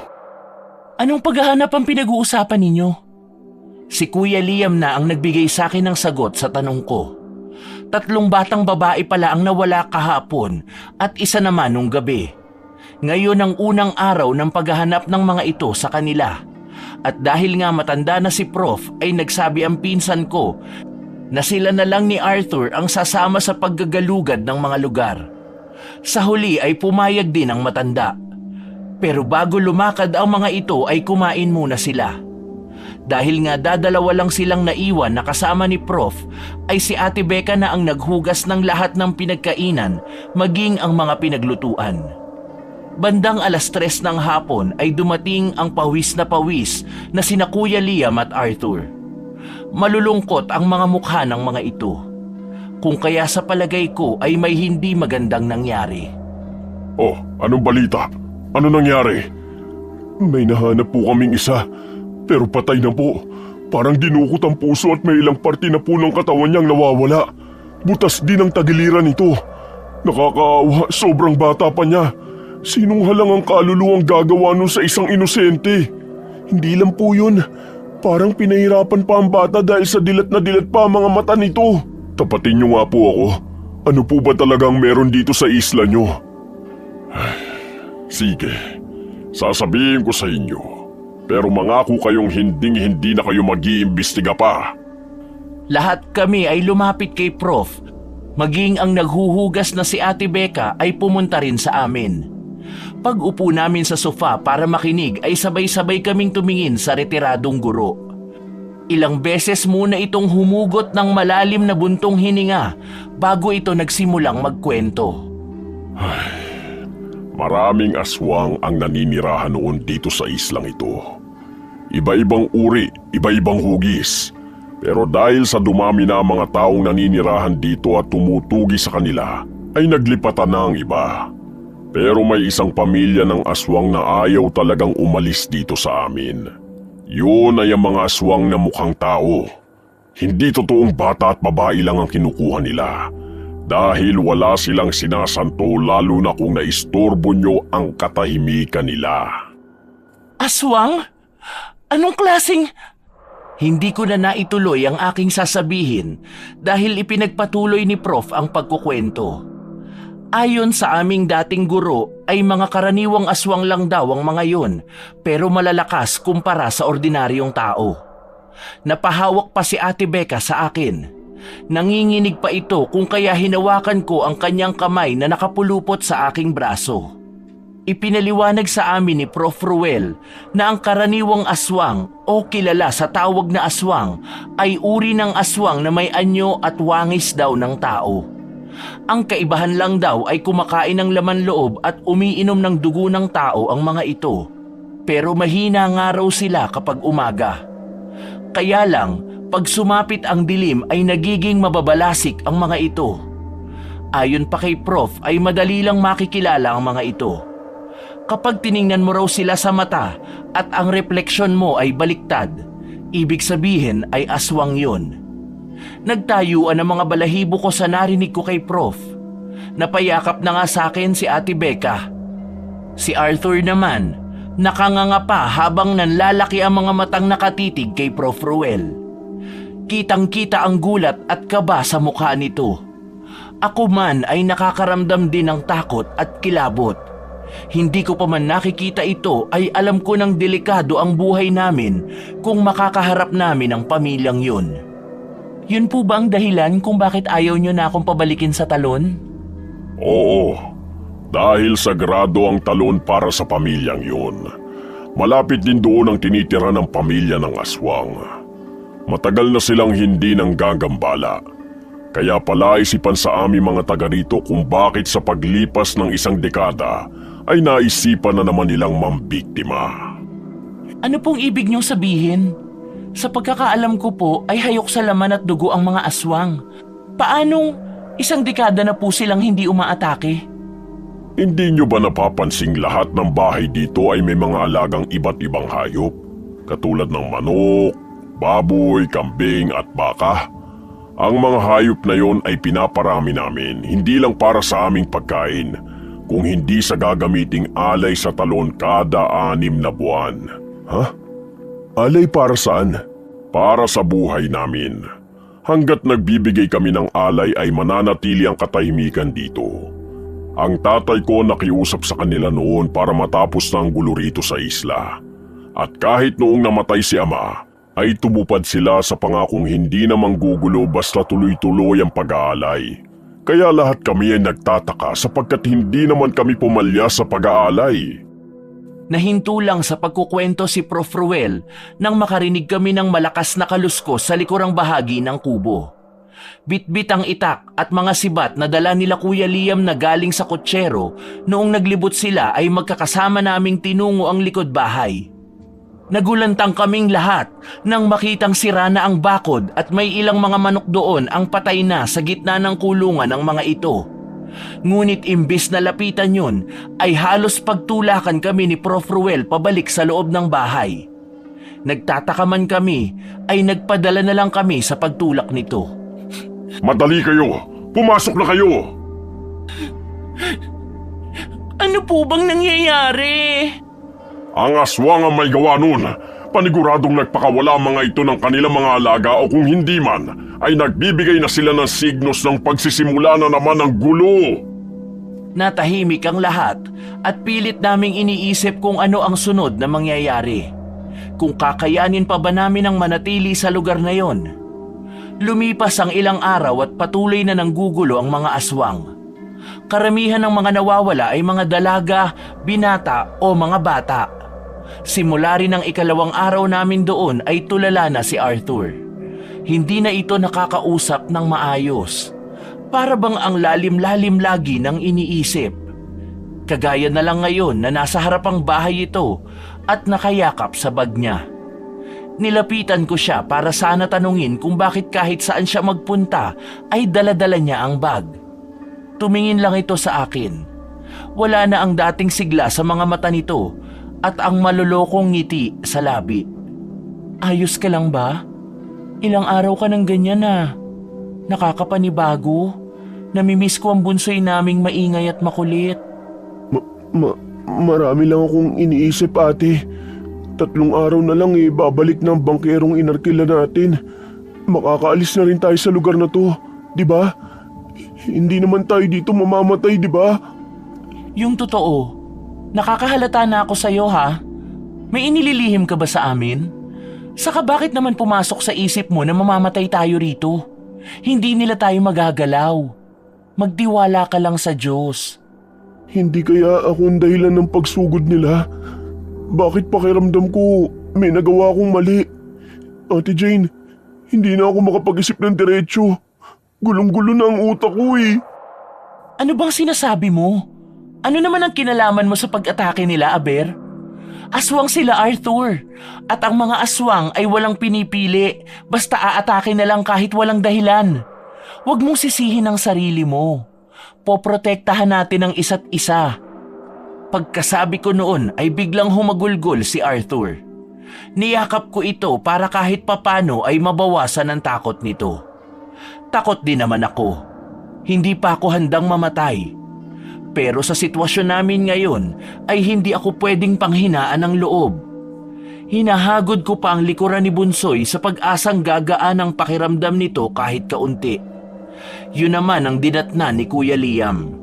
Anong paghahanap ang pinag-uusapan ninyo? Si Kuya Liam na ang nagbigay sa akin ng sagot sa tanong ko. 3 batang babae pala ang nawala kahapon at isa naman nung gabi. Ngayon ang unang araw ng paghahanap ng mga ito sa kanila. At dahil nga matanda na si Prof ay nagsabi ang pinsan ko na sila na lang ni Arthur ang sasama sa paggagalugad ng mga lugar. Sa huli ay pumayag din ang matanda. Pero bago lumakad ang mga ito ay kumain muna sila. Dahil nga dadalawa lang silang naiwan na kasama ni Prof ay si Ate Becca na ang naghugas ng lahat ng pinagkainan maging ang mga pinaglutuan. Bandang 3:00 ng hapon ay dumating ang pawis na sina Kuya Liam at Arthur. Malulungkot ang mga mukha ng mga ito. Kung kaya sa palagay ko ay may hindi magandang nangyari. Oh, anong balita? Ano nangyari? May nahanap po kaming isa, pero patay na po. Parang dinukot ang puso at may ilang parte na po ng katawan niyang nawawala. Butas din ang tagiliran nito. Nakakaawa, sobrang bata pa niya. Sinong halang ang kaluluwang gagawa nun sa isang inosente? Hindi lang po yun. Parang pinahirapan pa ang bata dahil sa dilat na dilat pa ang mga mata nito. Tapatin niyo nga po ako. Ano po ba talagang meron dito sa isla niyo? Sige, sasabihin ko sa inyo. Pero mangako kayong hindi na kayo mag-iimbestiga pa. Lahat kami ay lumapit kay Prof. Maging ang naghuhugas na si Ate Becca ay pumunta rin sa amin. Pag-upo namin sa sofa para makinig ay sabay-sabay kaming tumingin sa retiradong guro. Ilang beses muna itong humugot ng malalim na buntong hininga bago ito nagsimulang magkwento. Maraming aswang ang naninirahan noon dito sa islang ito. Iba-ibang uri, iba-ibang hugis. Pero dahil sa dumami na ang mga taong naninirahan dito at tumutugi sa kanila, ay naglipatan na ang iba. Pero may isang pamilya ng aswang na ayaw talagang umalis dito sa amin. Yun ay ang mga aswang na mukhang tao. Hindi totoong bata at babae lang ang kinukuha nila. Dahil wala silang sinasanto lalo na kung naistorbo nyo ang katahimikan nila. Aswang? Anong klaseng... Hindi ko na naituloy ang aking sasabihin dahil ipinagpatuloy ni Prof ang pagkukwento. Ayon sa aming dating guro ay mga karaniwang aswang lang daw ang mga yon pero malalakas kumpara sa ordinaryong tao. Napahawak pa si Ate Becca sa akin. Nanginginig pa ito kung kaya hinawakan ko ang kanyang kamay na nakapulupot sa aking braso. Ipinaliwanag sa amin ni Prof. Ruel na ang karaniwang aswang o kilala sa tawag na aswang ay uri ng aswang na may anyo at wangis daw ng tao. Ang kaibahan lang daw ay kumakain ng laman loob at umiinom ng dugo ng tao ang mga ito. Pero mahina nga raw sila kapag umaga. Kaya lang, pag sumapit ang dilim ay nagiging mababalasik ang mga ito. Ayon pa kay Prof ay madali lang makikilala ang mga ito. Kapag tiningnan mo raw sila sa mata at ang refleksyon mo ay baliktad, ibig sabihin ay aswang yun. Nagtayuan ang mga balahibo ko sa narinig ko kay Prof. Napayakap na nga sa akin si Ate Becca. Si Arthur naman, nakanganga pa habang nanlalaki ang mga matang nakatitig kay Prof. Ruel. Kitang-kita ang gulat at kaba sa mukha nito. Ako man ay nakakaramdam din ng takot at kilabot. Hindi ko pa man nakikita ito ay alam ko ng delikado ang buhay namin kung makakaharap namin ang pamilyang yun. Yun po ba ang dahilan kung bakit ayaw nyo na akong pabalikin sa talon? Oo, dahil sagrado ang talon para sa pamilyang yun. Malapit din doon ang tinitira ng pamilya ng aswang. Matagal na silang hindi nang gagambala. Kaya palaisipan sa aming mga taga rito kung bakit sa paglipas ng isang dekada ay naisipan na naman nilang mambiktima. Ano pong ibig niyong sabihin? Sa pagkakaalam ko po ay hayok sa laman at dugo ang mga aswang. Paanong isang dekada na po silang hindi umaatake? Hindi nyo ba napapansing lahat ng bahay dito ay may mga alagang iba't ibang hayop? Katulad ng manok, baboy, kambing at baka. Ang mga hayop na yon ay pinaparami namin, hindi lang para sa aming pagkain, kung hindi sa gagamiting alay sa talon kada 6 na buwan. Ha? Alay para saan? Para sa buhay namin. Hanggat nagbibigay kami ng alay ay mananatili ang katahimikan dito. Ang tatay ko nakiusap sa kanila noon para matapos na ang gulo rito sa isla. At kahit noong namatay si ama, ay tumupad sila sa pangakong hindi na manggugulo basta tuloy-tuloy ang pag-aalay. Kaya lahat kami ay nagtataka sapagkat hindi naman kami pumalya sa pag-aalay. Nahinto lang sa pagkukwento si Prof. Ruel nang makarinig kami ng malakas na kaluskos sa likurang bahagi ng kubo. Bitbit ang itak at mga sibat na dala nila Kuya Liam na galing sa kotsero noong naglibot sila ay magkakasama naming tinungo ang likod bahay. Nagulantang kaming lahat nang makitang sira na ang bakod at may ilang mga manok doon ang patay na sa gitna ng kulungan ng mga ito. Ngunit imbis na lapitan yun, ay halos pagtulakan kami ni Prof. Ruel pabalik sa loob ng bahay. Nagtataka man kami, ay nagpadala na lang kami sa pagtulak nito. Madali kayo! Pumasok na kayo! Ano po bang nangyayari? Ang aswang ang may gawa nun. Paniguradong nagpakawala mga ito ng kanilang mga alaga o kung hindi man, ay nagbibigay na sila ng signos ng pagsisimula na naman ng gulo. Natahimik ang lahat at pilit naming iniisip kung ano ang sunod na mangyayari. Kung kakayanin pa ba namin ang manatili sa lugar na yon. Lumipas ang ilang araw at patuloy na nanggugulo ang mga aswang. Karamihan ng mga nawawala ay mga dalaga, binata o mga bata. Simula rin ang ikalawang araw namin doon ay tulala na si Arthur. Hindi na ito nakakausap ng maayos. Para bang ang lalim-lalim lagi ng iniisip. Kagaya na lang ngayon na nasa harapang bahay ito at nakayakap sa bag niya. Nilapitan ko siya para sana tanungin kung bakit kahit saan siya magpunta ay dala-dala niya ang bag. Tumingin lang ito sa akin. Wala na ang dating sigla sa mga mata nito at ang malulokong ngiti sa labi. Ayos ka lang ba? Ilang araw ka nang ganyan na. Nakakapanibago. Namimiss ko ang bunsoy naming maingay at makulit. Marami lang akong iniisip, ate. 3 araw na lang babalik ng bangkerong inarkila natin. Makakaalis na rin tayo sa lugar na to, di ba? Hindi naman tayo dito mamamatay, di ba? Yung totoo, nakakahalata na ako sa'yo ha. May inililihim ka ba sa amin? Saka bakit naman pumasok sa isip mo na mamamatay tayo rito? Hindi nila tayo magagalaw. Magtiwala ka lang sa Diyos. Hindi kaya ako ang dahilan ng pagsugod nila? Bakit pakiramdam ko may nagawa akong mali? Ate Jane, hindi na ako makapag-isip ng diretsyo. Gulong-gulo na ang utak ko eh. Ano bang sinasabi mo? Ano naman ang kinalaman mo sa pag-atake nila, Aber? Aswang sila, Arthur. At ang mga aswang ay walang pinipili. Basta aatake na lang kahit walang dahilan. Huwag mong sisihin ang sarili mo. Poprotektahan natin ang isa't isa. Pagkasabi ko noon ay biglang humagulgol si Arthur. Niyakap ko ito para kahit papano ay mabawasan ang takot nito. Takot din naman ako. Hindi pa ako handang mamatay. Pero sa sitwasyon namin ngayon ay hindi ako pwedeng panghinaan ng loob. Hinahagod ko pa ang likuran ni Bunsoy sa pag-asang gagaan ang pakiramdam nito kahit kaunti. Yun naman ang dinatnan ni Kuya Liam.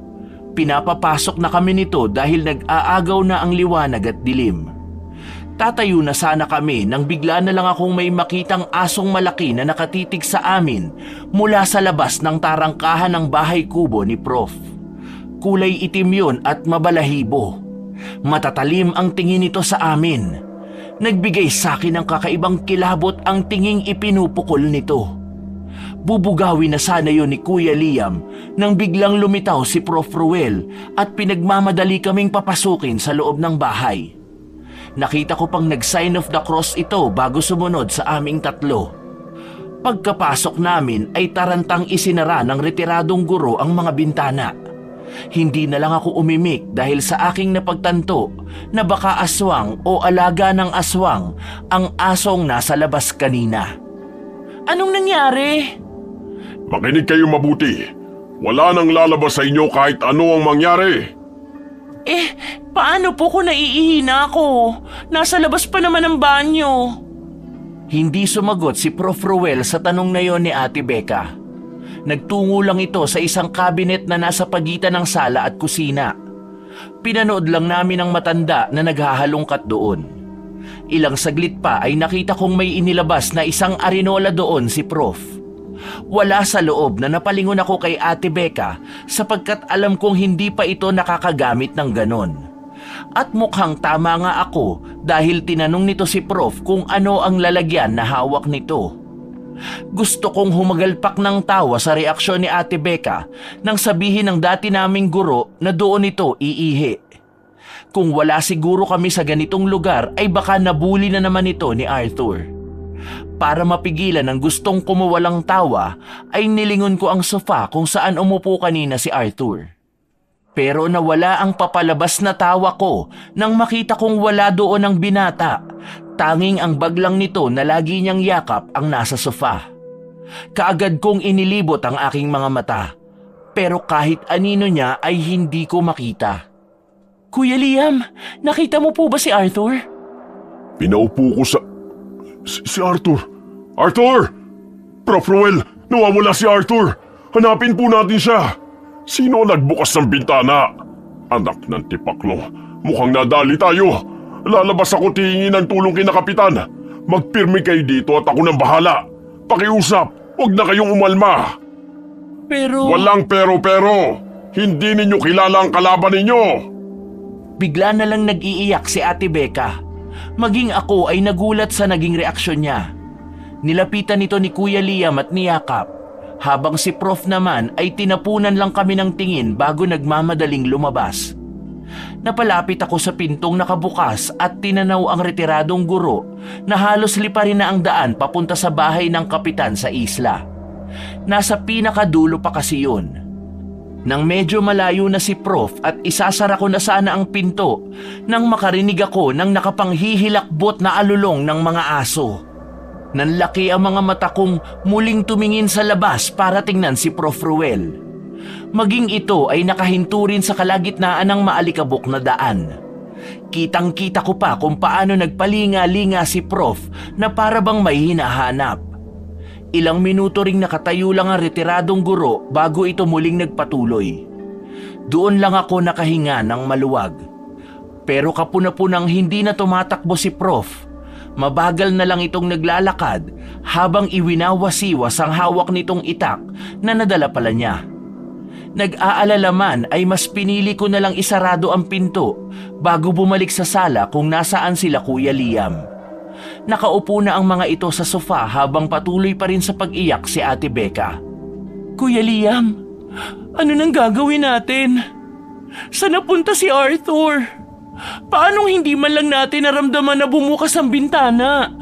Pinapapasok na kami nito dahil nag-aagaw na ang liwanag at dilim. Tatayo na sana kami nang bigla na lang akong may makitang asong malaki na nakatitig sa amin mula sa labas ng tarangkahan ng bahay kubo ni Prof. Kulay itim yun at mabalahibo. Matatalim ang tingin nito sa amin. Nagbigay sa akin ng kakaibang kilabot ang tinging ipinupukol nito. Bubugawin na sana yun ni Kuya Liam nang biglang lumitaw si Prof. Ruel at pinagmamadali kaming papasukin sa loob ng bahay. Nakita ko pang nag-sign of the cross ito bago sumunod sa aming tatlo. Pagkapasok namin ay tarantang isinara ng retiradong guro ang mga bintana. Hindi na lang ako umimik dahil sa aking napagtanto na baka aswang o alaga ng aswang ang asong nasa labas kanina. Anong nangyari? Makinig kayo mabuti. Wala nang lalabas sa inyo kahit ano ang mangyari. Paano po kung naiihina ako? Nasa labas pa naman ang banyo. Hindi sumagot si Prof. Ruel sa tanong na yon ni Ate Becca. Nagtungo lang ito sa isang cabinet na nasa pagitan ng sala at kusina. Pinanood lang namin ang matanda na naghahalongkat doon. Ilang saglit pa ay nakita kong may inilabas na isang arinola doon si Prof. Wala sa loob na napalingon ako kay Ate Becca sapagkat alam kong hindi pa ito nakakagamit ng ganon. At mukhang tama nga ako dahil tinanong nito si Prof kung ano ang lalagyan na hawak nito. Gusto kong humagalpak ng tawa sa reaksyon ni Ate Becca nang sabihin ng dati naming guro na doon ito iihi. Kung wala siguro kami sa ganitong lugar ay baka nabuli na naman ito ni Arthur. Para mapigilan ang gustong kumuwalang tawa ay nilingon ko ang sofa kung saan umupo kanina si Arthur. Pero nawala ang papalabas na tawa ko nang makita kong wala doon ang binata. Tanging ang baglang nito na lagi niyang yakap ang nasa sofa. Kaagad kong inilibot ang aking mga mata. pero kahit anino niya ay hindi ko makita. Kuya Liam, nakita mo po ba si Arthur? Pinaupo ko sa... Si Arthur! Arthur! Prof. Ruel, nawawala si Arthur! Hanapin po natin siya! Sino ang nagbukas ng bintana? Anak ng tipaklo, mukhang nadali tayo! Lalabas ako tingin ng tulong kina Kapitan. Magpirmi kayo dito at ako nang bahala. Pakiusap, huwag na kayong umalma. Pero... Walang pero-pero. Hindi ninyo kilala ang kalaban ninyo. Bigla na lang nag-iiyak si Ate Becca. Maging ako ay nagulat sa naging reaksyon niya. Nilapitan nito ni Kuya Liam at niyakap, habang si Prof naman ay tinapunan lang kami ng tingin bago nagmamadaling lumabas. Napalapit ako sa pintong nakabukas at tinanaw ang retiradong guro na halos liparin na ang daan papunta sa bahay ng kapitan sa isla. Nasa pinakadulo pa kasi yun. Nang medyo malayo na si Prof at isasara ko na sana ang pinto nang makarinig ako ng nakapanghihilakbot na alulong ng mga aso. Nanlaki ang mga mata kong muling tumingin sa labas para tingnan si Prof Ruel. Maging ito ay nakahinto rin sa kalagitnaan ng maalikabok na daan. Kitang-kita ko pa kung paano nagpalinga-linga si Prof na para bang may hinahanap. Ilang minuto ring nakatayo lang ang retiradong guro bago ito muling nagpatuloy. Doon lang ako nakahinga ng maluwag. Pero kapuna-punang hindi na tumatakbo si Prof. Mabagal na lang itong naglalakad habang iwinawasiwas ang hawak nitong itak na nadala pala niya. Nag-aalala man ay mas pinili ko na lang isarado ang pinto bago bumalik sa sala kung nasaan sila Kuya Liam. Nakaupo na ang mga ito sa sofa habang patuloy pa rin sa pag-iyak si Ate Becca. Kuya Liam, ano nang gagawin natin? Saan napunta si Arthur? Paanong hindi man lang natin naramdaman na bumukas ang bintana?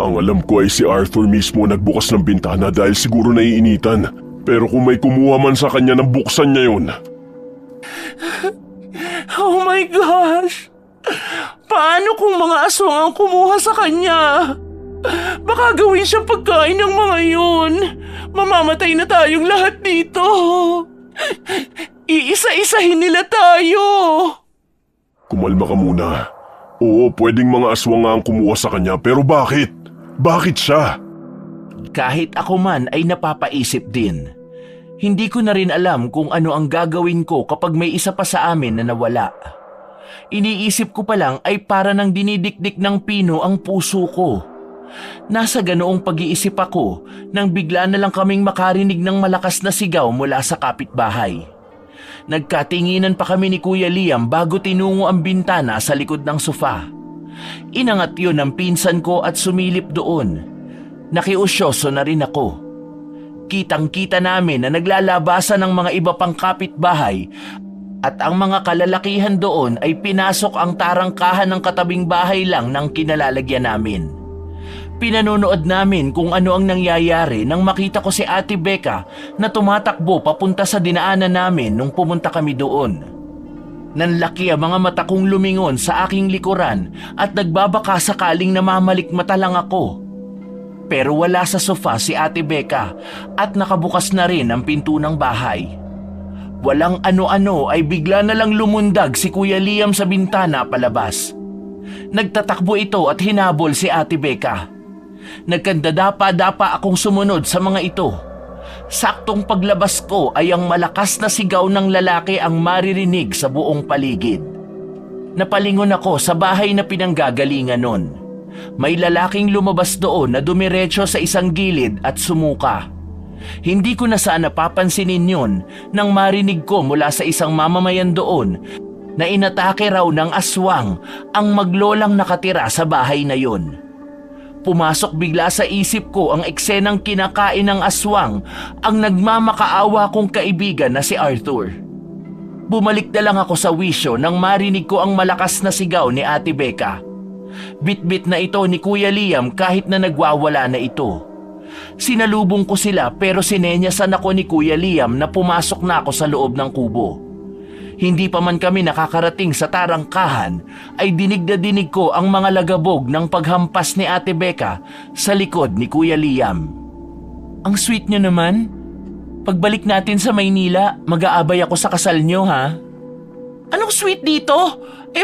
Ang alam ko ay si Arthur mismo nagbukas ng bintana dahil siguro naiinitan. Pero kung may kumuha man sa kanya nang buksan niya yun. Oh my gosh! Paano kung mga aswang ang kumuha sa kanya? Baka gawin siyang pagkain ng mga yun. Mamamatay na tayong lahat dito. Iisa-isahin nila tayo. Kumalma ka muna. Oo, pwedeng mga aswang nga ang kumuha sa kanya, pero bakit? Bakit siya? Kahit ako man ay napapaisip din. Hindi ko na rin alam kung ano ang gagawin ko kapag may isa pa sa amin na nawala. Iniisip ko pa lang ay para nang dinidikdik ng pino ang puso ko. Nasa ganoong pag-iisip ako nang bigla na lang kaming makarinig ng malakas na sigaw mula sa kapitbahay. Nagkatinginan pa kami ni Kuya Liam bago tinungo ang bintana sa likod ng sofa. Inangat yun ng pinsan ko at sumilip doon. Nakiusyoso na rin ako. Kitang-kita namin na naglalabasan ng mga iba pang kapitbahay at ang mga kalalakihan doon ay pinasok ang tarangkahan ng katabing bahay lang ng kinalalagyan namin. Pinanonood namin kung ano ang nangyayari nang makita ko si Ate Becca na tumatakbo papunta sa dinaanan namin nung pumunta kami doon. Nanlaki ang mga mata kong lumingon sa aking likuran at nagbabaka sakaling namamalikmata lang ako. Pero wala sa sofa si Ate Becca at nakabukas na rin ang pinto ng bahay. Walang ano-ano ay bigla na lang lumundag si Kuya Liam sa bintana palabas. Nagtatakbo ito at hinabol si Ate Becca. Nagkandadapa-dapa akong sumunod sa mga ito. Saktong paglabas ko ay ang malakas na sigaw ng lalaki ang maririnig sa buong paligid. Napalingon ako sa bahay na pinanggagalingan nun. May lalaking lumabas doon na dumiretso sa isang gilid at sumuka. Hindi ko na sana papansinin yun nang marinig ko mula sa isang mamamayan doon na inatake raw ng aswang ang maglolang nakatira sa bahay na yun. Pumasok bigla sa isip ko ang eksenang kinakain ng aswang ang nagmamakaawa kong kaibigan na si Arthur. Bumalik na lang ako sa wisyo nang marinig ko ang malakas na sigaw ni Ate Becca. Bit-bit na ito ni Kuya Liam kahit na nagwawala na ito. Sinalubong ko sila pero sinenyasan ako ni Kuya Liam na pumasok na ako sa loob ng kubo. Hindi pa man kami nakakarating sa tarangkahan ay dinig na dinig ko ang mga lagabog ng paghampas ni Ate Becca sa likod ni Kuya Liam. Ang sweet niyo naman. Pagbalik natin sa Maynila, mag-aabay ako sa kasal nyo, ha? Anong sweet dito?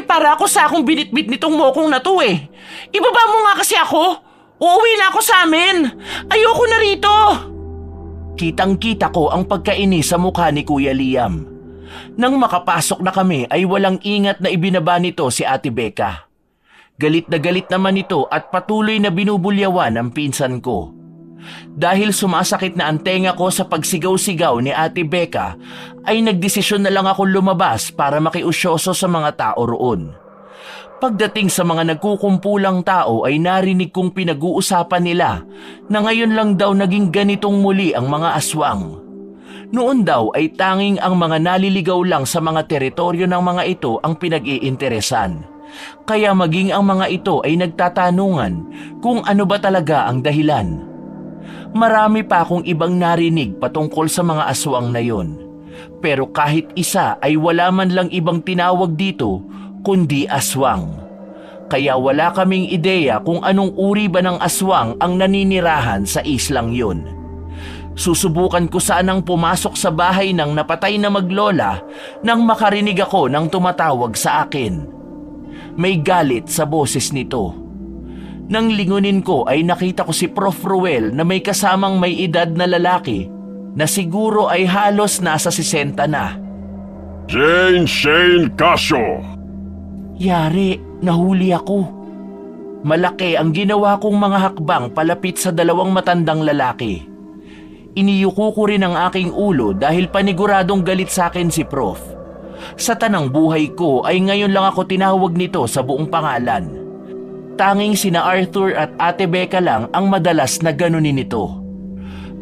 Para ako sa akong binitbit nitong mokong na to eh. Ibaba mo nga kasi ako. Uuwi na ako sa amin. Ayoko na rito. Kitang-kita ko ang pagkainis sa mukha ni Kuya Liam. Nang makapasok na kami ay walang ingat na ibinaba nito si Ate Becca. Galit na galit naman ito at patuloy na binubulyawan ang pinsan ko. Dahil sumasakit na ang tenga ko sa pagsigaw-sigaw ni Ate Becca, ay nagdesisyon na lang ako lumabas para makiusyoso sa mga tao roon. Pagdating sa mga nagkukumpulang tao ay narinig kong pinag-uusapan nila na ngayon lang daw naging ganitong muli ang mga aswang. Noon daw ay tanging ang mga naliligaw lang sa mga teritoryo ng mga ito ang pinag-iinteresan. Kaya maging ang mga ito ay nagtatanungan kung ano ba talaga ang dahilan. Marami pa akong ibang narinig patungkol sa mga aswang na yon. Pero kahit isa ay wala man lang ibang tinawag dito kundi aswang. Kaya wala kaming ideya kung anong uri ba ng aswang ang naninirahan sa islang yun. Susubukan ko sanang pumasok sa bahay ng napatay na maglola nang makarinig ako ng tumatawag sa akin. May galit sa boses nito. Nang lingunin ko ay nakita ko si Prof. Ruel na may kasamang may edad na lalaki na siguro ay halos nasa 60 na. Jane Shane Casio! Yari, nahuli ako. Malaki ang ginawa kong mga hakbang palapit sa dalawang matandang lalaki. Iniyuko ko rin ang aking ulo dahil paniguradong galit sa akin si Prof. Sa tanang buhay ko ay ngayon lang ako tinawag nito sa buong pangalan. Tanging sina Arthur at Ate Becca lang ang madalas na ganunin nito.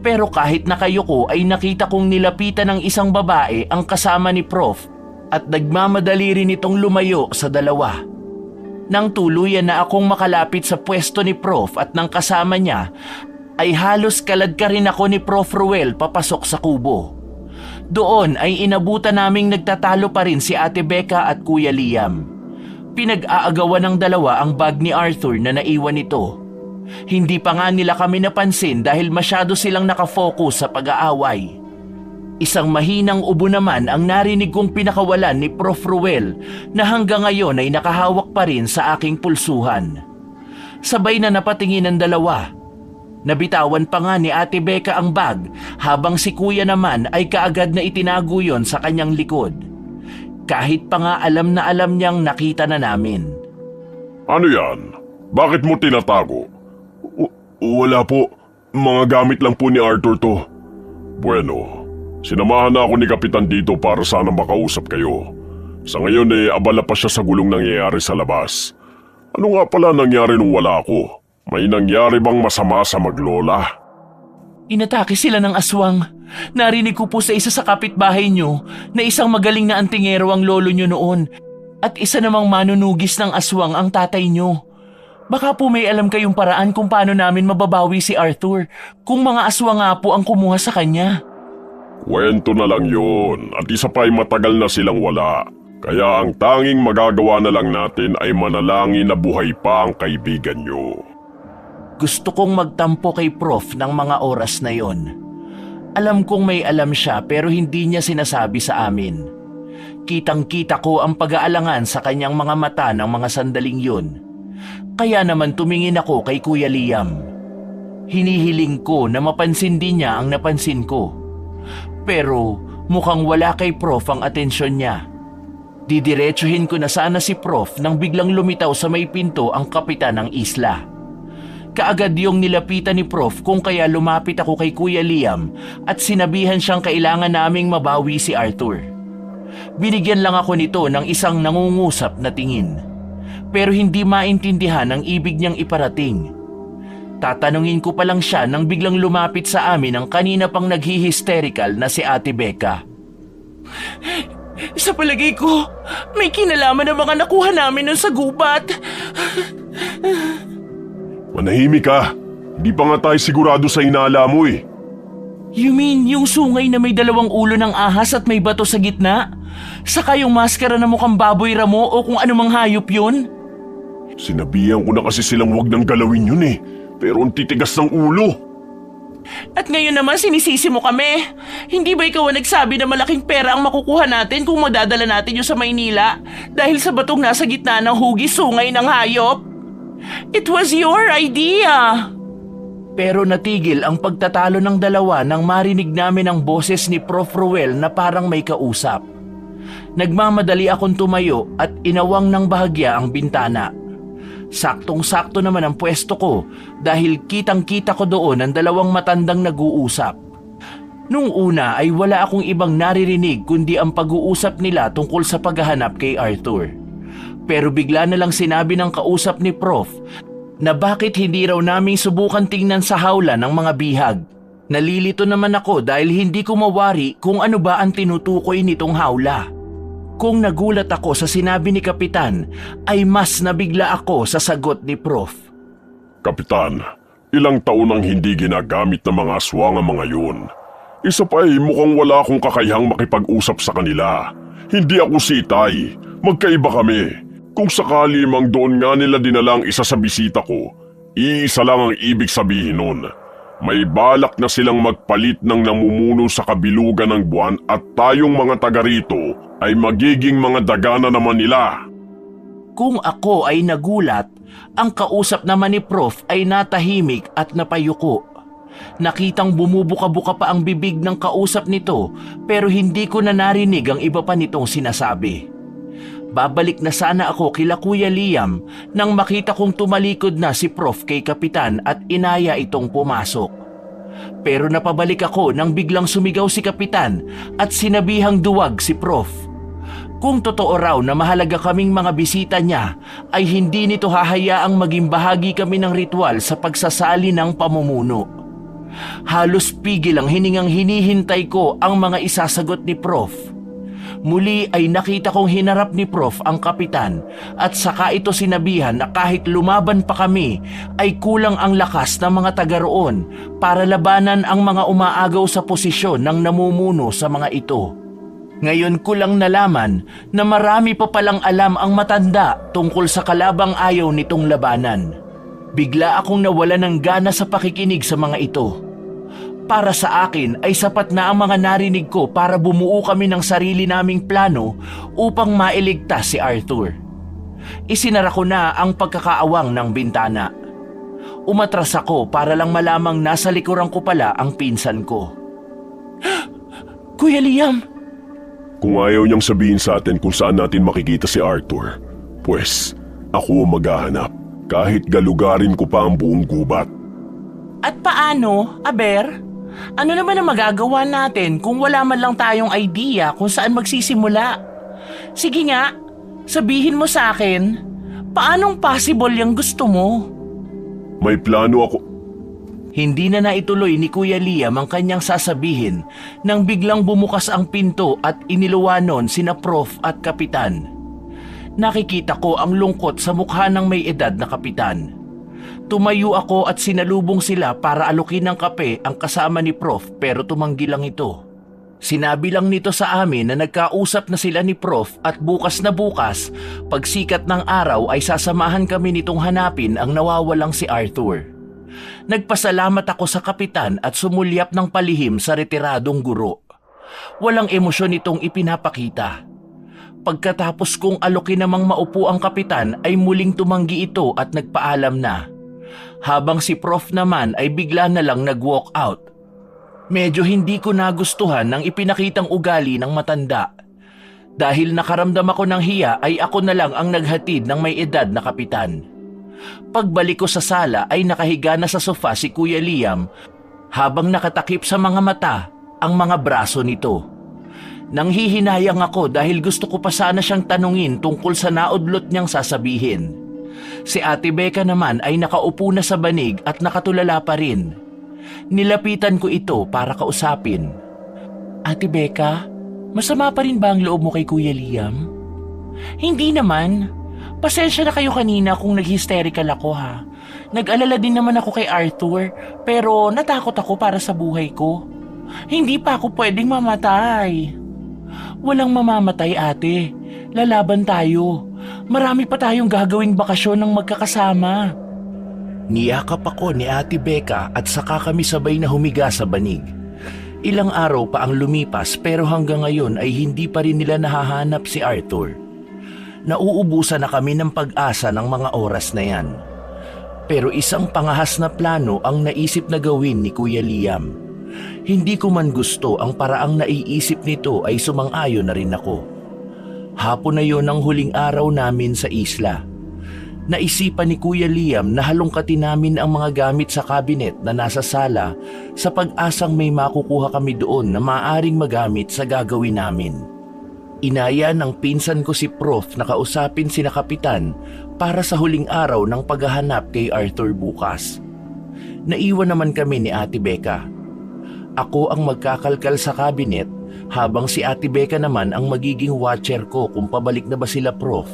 Pero kahit nakayuko ay nakita kong nilapitan ng isang babae ang kasama ni Prof at nagmamadali rin itong lumayo sa dalawa. Nang tuluyan na akong makalapit sa pwesto ni Prof at ng kasama niya, ay halos kalad ka rin ako ni Prof. Ruel papasok sa kubo. Doon ay inabutan naming nagtatalo pa rin si Ate Becca at Kuya Liam. Pinag-aagawan ng dalawa ang bag ni Arthur na naiwan nito. Hindi pa nga nila kami napansin dahil masyado silang nakafocus sa pag-aaway. Isang mahinang ubo naman ang narinig kong pinakawalan ni Prof. Ruel na hanggang ngayon ay nakahawak pa rin sa aking pulsuhan. Sabay na napatingin ang dalawa. Nabitawan pa nga ni Ate Becca ang bag habang si Kuya naman ay kaagad na itinago yon sa kanyang likod. Kahit pa nga alam na alam niyang nakita na namin. Ano yan? Bakit mo tinatago? Wala po. Mga gamit lang po ni Arthur to. Bueno, sinamahan na ako ni Kapitan dito para sana makausap kayo. Sa ngayon abala pa siya sa gulong nangyayari sa labas. Ano nga pala nangyari nung wala ako? May nangyari bang masama sa maglola? Inatake sila ng aswang. Narinig ko po sa isa sa kapitbahay nyo na isang magaling na antingero ang lolo nyo noon at isa namang manunugis ng aswang ang tatay nyo. Baka po may alam kayong paraan kung paano namin mababawi si Arthur kung mga aswang nga po ang kumuha sa kanya. Kwento na lang yun at isa pa ay matagal na silang wala. Kaya ang tanging magagawa na lang natin ay manalangin na buhay pa ang kaibigan nyo. Gusto kong magtampo kay Prof ng mga oras na yon. Alam kong may alam siya pero hindi niya sinasabi sa amin. Kitang-kita ko ang pag-aalangan sa kanyang mga mata ng mga sandaling yun. Kaya naman tumingin ako kay Kuya Liam. Hinihiling ko na mapansin din niya ang napansin ko. Pero mukhang wala kay Prof ang atensyon niya. Didiretsuhin ko na sana si Prof nang biglang lumitaw sa may pinto ang kapitan ng isla. Kaagad yung nilapitan ni Prof kung kaya lumapit ako kay Kuya Liam at sinabihan siyang kailangan naming mabawi si Arthur. Binigyan lang ako nito ng isang nangungusap na tingin. Pero hindi maintindihan ang ibig niyang iparating. Tatanungin ko pa lang siya nang biglang lumapit sa amin ang kanina pang naghi-hysterical na si Ate Becca. Sa palagay ko, may kinalaman ang mga nakuha namin nun sa gubat. Manahimik ka. Hindi pa nga tayo sigurado sa inala mo eh. You mean yung sungay na may dalawang ulo ng ahas at may bato sa gitna? Saka yung maskara na mukhang baboy ramo o kung anumang hayop yun? Sinabihan ko na kasi silang wag nang galawin yun eh. Pero ang titigas ng ulo. At ngayon naman sinisisi mo kami. Hindi ba ikaw ang nagsabi na malaking pera ang makukuha natin kung madadala natin yung sa Maynila dahil sa batong nasa gitna ng hugis sungay ng hayop? It was your idea. Pero natigil ang pagtatalo ng dalawa nang marinig namin ang boses ni Prof. Ruel na parang may kausap. Nagmamadali akong tumayo at inawang ng bahagya ang bintana. Saktong-sakto naman ang pwesto ko dahil kitang-kita ko doon ang dalawang matandang nag-uusap. Nung una ay wala akong ibang naririnig kundi ang pag-uusap nila tungkol sa paghahanap kay Arthur. Pero bigla na lang sinabi ng kausap ni Prof na bakit hindi raw naming subukan tingnan sa hawla ng mga bihag. Nalilito naman ako dahil hindi ko mawari kung ano ba ang tinutukoy nitong hawla. Kung nagulat ako sa sinabi ni Kapitan, ay mas nabigla ako sa sagot ni Prof. Kapitan, ilang taon nang hindi ginagamit ng mga aswang ang mga yun. Isa pa ay mukhang wala akong kakayahang makipag-usap sa kanila. Hindi ako sitay. Magkaiba kami. Kung sakali mang doon nga nila dinalang isa sa bisita ko, iisa lang ang ibig sabihin nun. May balak na silang magpalit ng namumuno sa kabilugan ng buwan at tayong mga taga rito ay magiging mga dagana naman nila. Kung ako ay nagulat, ang kausap naman ni Prof ay natahimik at napayuko. Nakitang bumubuka-buka pa ang bibig ng kausap nito pero hindi ko na narinig ang iba pa nitong sinasabi. Babalik na sana ako kila Kuya Liam nang makita kong tumalikod na si Prof kay Kapitan at inaya itong pumasok. Pero napabalik ako nang biglang sumigaw si Kapitan at sinabihang duwag si Prof. Kung totoo raw na mahalaga kaming mga bisita niya, ay hindi nito hahayaang maging bahagi kami ng ritual sa pagsasali ng pamumuno. Halos pigil ang hiningang hinihintay ko ang mga isasagot ni Prof. Muli ay nakita kong hinarap ni Prof ang Kapitan at saka ito sinabihan na kahit lumaban pa kami ay kulang ang lakas ng mga taga roon para labanan ang mga umaagaw sa posisyon ng namumuno sa mga ito. Ngayon ko lang nalaman na marami pa palang alam ang matanda tungkol sa kalabang ayaw nitong labanan. Bigla akong nawala ng gana sa pakikinig sa mga ito. Para sa akin ay sapat na ang mga narinig ko para bumuo kami ng sarili naming plano upang mailigtas si Arthur. Isinara ko na ang pagkakaawang ng bintana. Umatras ako para lang malamang nasa likuran ko pala ang pinsan ko. Kuya Liam! Kung ayaw niyang sabihin sa atin kung saan natin makikita si Arthur, pues ako maghahanap kahit galugarin ko pa ang buong gubat. At paano, Aber? Ano naman ang magagawa natin kung wala man lang tayong idea kung saan magsisimula? Sige nga, sabihin mo sa akin, paanong possible yung gusto mo? May plano ako. Hindi na naituloy ni Kuya Liam ang kanyang sasabihin nang biglang bumukas ang pinto at iniluwanon sina Prof at Kapitan. Nakikita ko ang lungkot sa mukha ng may edad na kapitan. Tumayo ako at sinalubong sila para alukin ng kape ang kasama ni Prof pero tumanggi lang ito. Sinabi lang nito sa amin na nagkausap na sila ni Prof at bukas na bukas, pagsikat ng araw ay sasamahan kami nitong hanapin ang nawawalang si Arthur. Nagpasalamat ako sa kapitan at sumulyap ng palihim sa retiradong guro. Walang emosyon itong ipinapakita. Pagkatapos kong alukin namang maupo ang kapitan ay muling tumanggi ito at nagpaalam na. Habang si Prof naman ay bigla na lang nag-walk out. Medyo hindi ko nagustuhan ng ipinakitang ugali ng matanda. Dahil nakaramdam ako ng hiya ay ako na lang ang naghatid ng may edad na kapitan. Pagbalik ko sa sala ay nakahiga na sa sofa si Kuya Liam habang nakatakip sa mga mata ang mga braso nito. Nanghihinayang ako dahil gusto ko pa sana siyang tanungin tungkol sa naudlot niyang sasabihin. Si Ate Becca naman ay nakaupo na sa banig at nakatulala pa rin. Nilapitan ko ito para kausapin. Ate Becca, masama pa rin ba ang loob mo kay Kuya Liam? Hindi naman. Pasensya na kayo kanina kung nag-hysterical ako ha. Nag-alala din naman ako kay Arthur pero natakot ako para sa buhay ko. Hindi pa ako pwedeng mamatay. Walang mamamatay ate. Lalaban tayo. Marami pa tayong gagawing bakasyon ng magkakasama. Niyakap ako ni Ate Becca at saka kami sabay na humiga sa banig. Ilang araw pa ang lumipas pero hanggang ngayon ay hindi pa rin nila nahahanap si Arthur. Nauubusan na kami ng pag-asa ng mga oras na yan. Pero isang pangahas na plano ang naisip na gawin ni Kuya Liam. Hindi ko man gusto ang paraang naiisip nito ay sumang-ayon na rin ako. Hapon na yon ang huling araw namin sa isla. Naisipan ni Kuya Liam na halongkatin namin ang mga gamit sa kabinet na nasa sala sa pag-asang may makukuha kami doon na maaaring magamit sa gagawin namin. Inaya ng pinsan ko si Prof na kausapin sina Kapitan para sa huling araw ng paghahanap kay Arthur bukas. Naiwan naman kami ni Ate Becca. Ako ang magkakalkal sa kabinet habang si Ate Becca naman ang magiging watcher ko kung pabalik na ba sila Prof.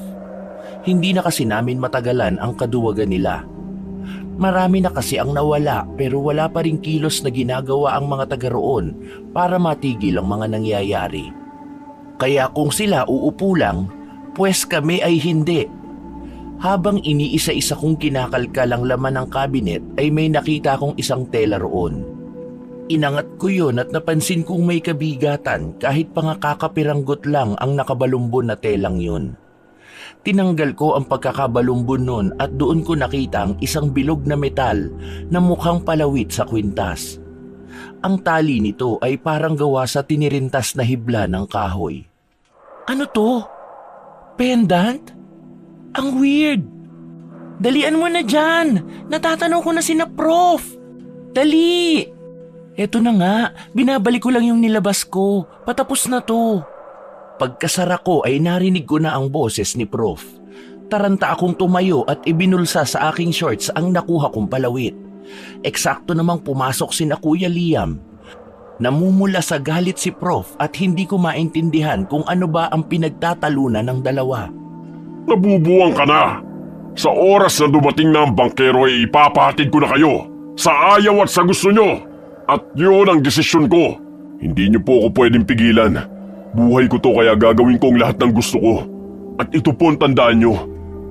Hindi na kasi namin matagalan ang kaduwagan nila. Marami na kasi ang nawala pero wala pa ring kilos na ginagawa ang mga taga roon para matigil ang mga nangyayari. Kaya kung sila uupo lang, pues kami ay hindi. Habang iniisa-isa kong kinakalkal ang laman ng kabinet ay may nakita akong isang tela roon. Inangat ko yun at napansin kong may kabigatan kahit pa nga kakapiranggot lang ang nakabalumbon na telang yun. Tinanggal ko ang pagkakabalumbon nun at doon ko nakita ang isang bilog na metal na mukhang palawit sa kwintas. Ang tali nito ay parang gawa sa tinirintas na hibla ng kahoy. Ano to? Pendant? Ang weird! Dalian mo na dyan! Natatanong ko na sina Prof! Dali! Eto na nga, binabalik ko lang yung nilabas ko. Patapos na to. Pagkasara ko ay narinig ko na ang boses ni Prof. Taranta akong tumayo at ibinulsa sa aking shorts ang nakuha kong palawit. Eksakto namang pumasok sina Kuya Liam. Namumula sa galit si Prof at hindi ko maintindihan kung ano ba ang pinagtatalunan ng dalawa. Nabubuwang ka na! Sa oras na dumating na ang bangkero ay ipapahatid ko na kayo sa ayaw at sa gusto nyo. At yun ang desisyon ko. Hindi nyo po ako pwedeng pigilan. Buhay ko to kaya gagawin ko ang lahat ng gusto ko. At ito po ang tandaan nyo.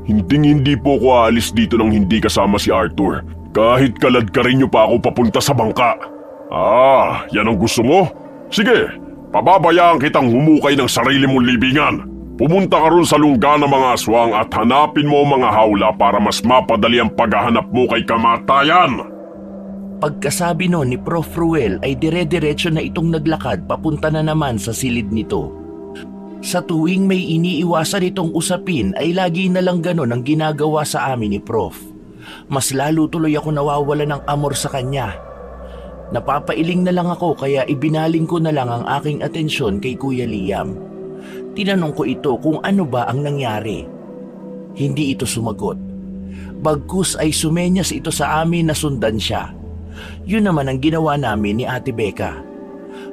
Hindi po ako aalis dito nang hindi kasama si Arthur. Kahit kalad-karin nyo pa ako papunta sa bangka. Yan ang gusto mo? Sige, pababayaan kitang humukay ng sarili mong libingan. Pumunta ka ron sa lungga ng mga aswang at hanapin mo ang mga hawla para mas mapadali ang paghahanap mo kay kamatayan. Pagkasabi noon ni Prof. Ruel ay dire-diretso na itong naglakad papunta na naman sa silid nito. Sa tuwing may iniiwasan itong usapin ay lagi na lang ganon ang ginagawa sa amin ni Prof. Mas lalo tuloy ako nawawala ng amor sa kanya. Napapailing na lang ako kaya ibinaling ko na lang ang aking atensyon kay Kuya Liam. Tinanong ko ito kung ano ba ang nangyari. Hindi ito sumagot. Bagkus ay sumenyas ito sa amin na sundan siya. Yun naman ang ginawa namin ni Ate Becca.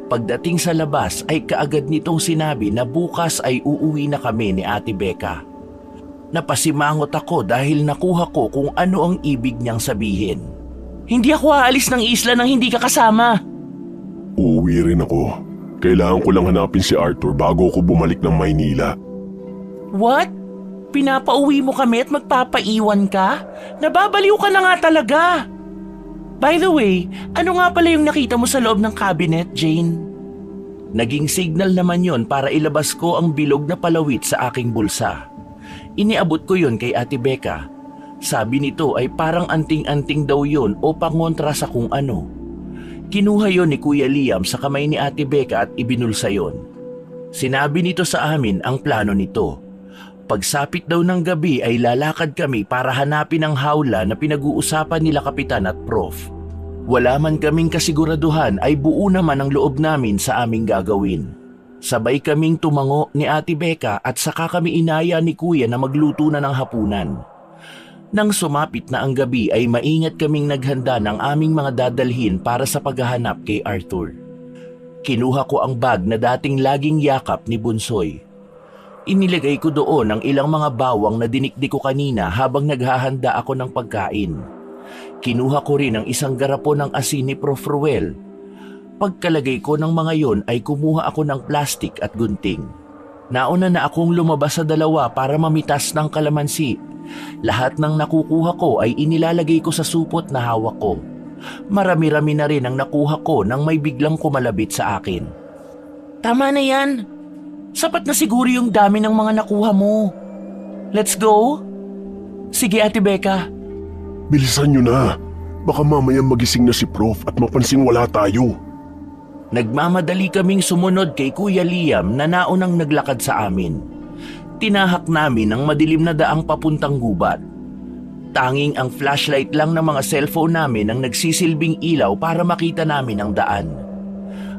Pagdating sa labas ay kaagad nitong sinabi na bukas ay uuwi na kami ni Ate Becca. Napasimangot ako dahil nakuha ko kung ano ang ibig niyang sabihin. Hindi ako aalis ng isla nang hindi ka kasama. Uuwi rin ako. Kailangan ko lang hanapin si Arthur bago ako bumalik ng Maynila. What? Pinapauwi mo kami at magpapaiwan ka? Nababaliw ka na nga talaga. By the way, ano nga pala yung nakita mo sa loob ng cabinet, Jane? Naging signal naman yon para ilabas ko ang bilog na palawit sa aking bulsa. Iniabot ko yon kay Ate Becca. Sabi nito ay parang anting-anting daw yon o pangontra sa kung ano. Kinuha yon ni Kuya Liam sa kamay ni Ate Becca at ibinulsa yon. Sinabi nito sa amin ang plano nito. Pagsapit daw ng gabi ay lalakad kami para hanapin ang hawla na pinag-uusapan nila Kapitan at Prof. Wala man kaming kasiguraduhan ay buo naman ang loob namin sa aming gagawin. Sabay kaming tumango ni Ate Becca at saka kami inaya ni Kuya na magluto na ng hapunan. Nang sumapit na ang gabi ay maingat kaming naghanda ng aming mga dadalhin para sa paghahanap kay Arthur. Kinuha ko ang bag na dating laging yakap ni Bunsoy. Inilagay ko doon ang ilang mga bawang na dinikdik ko kanina habang naghahanda ako ng pagkain. Kinuha ko rin ang isang garapon ng asin ni Prof. Ruel. Pagkalagay ko ng mga yon ay kumuha ako ng plastik at gunting. Nauna na akong lumabas sa dalawa para mamitas ng kalamansi Lahat ng nakukuha ko ay inilalagay ko sa supot na hawak ko. Marami-rami na rin ang nakuha ko nang may biglang kumalabit sa akin. Tama na yan. Sapat na siguro yung dami ng mga nakuha mo. Let's go? Sige, Ate Becca. Bilisan nyo na. Baka mamaya magising na si Prof at mapansin wala tayo. Nagmamadali kaming sumunod kay Kuya Liam na naunang naglakad sa amin. Tinahak namin ang madilim na daang papuntang gubat. Tanging ang flashlight lang ng mga cellphone namin ang nagsisilbing ilaw para makita namin ang daan.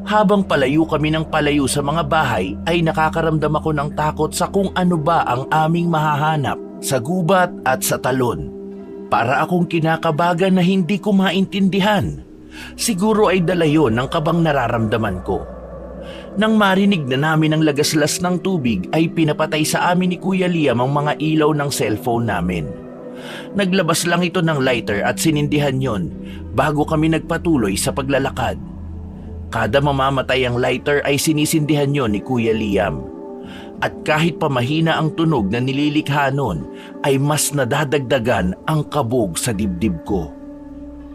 Habang palayo kami ng palayo sa mga bahay ay nakakaramdam ako ng takot sa kung ano ba ang aming mahahanap sa gubat at sa talon. Para akong kinakabagan na hindi ko maintindihan. Siguro ay dala yon ng kabang nararamdaman ko. Nang marinig na namin ang lagaslas ng tubig ay pinapatay sa amin ni Kuya Liam ang mga ilaw ng cellphone namin. Naglabas lang ito ng lighter at sinindihan yon bago kami nagpatuloy sa paglalakad. Kada mamamatay ang lighter ay sinisindihan yon ni Kuya Liam. At kahit pa mahina ang tunog na nililikha nun, ay mas nadadagdagan ang kabog sa dibdib ko.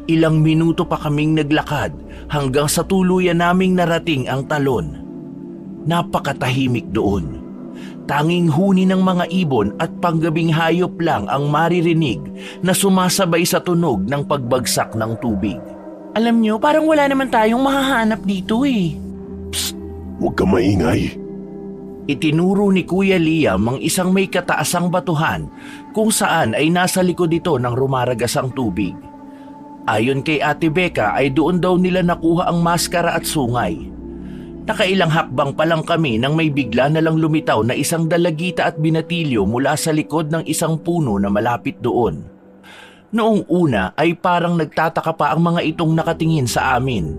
Ilang minuto pa kaming naglakad hanggang sa tuluyan naming narating ang talon. Napakatahimik doon. Tanging huni ng mga ibon at panggabing hayop lang ang maririnig na sumasabay sa tunog ng pagbagsak ng tubig. Alam nyo, parang wala naman tayong mahahanap dito eh. Huwag ka maingay. Itinuro ni Kuya Liam ang isang may kataasang batuhan kung saan ay nasa likod ito ng rumaragas ang tubig. Ayon kay Ate Becca ay doon daw nila nakuha ang maskara at sungay. Nakailang hakbang pa lang kami nang may bigla na lang lumitaw na isang dalagita at binatilyo mula sa likod ng isang puno na malapit doon. Noong una ay parang nagtataka pa ang mga itong nakatingin sa amin.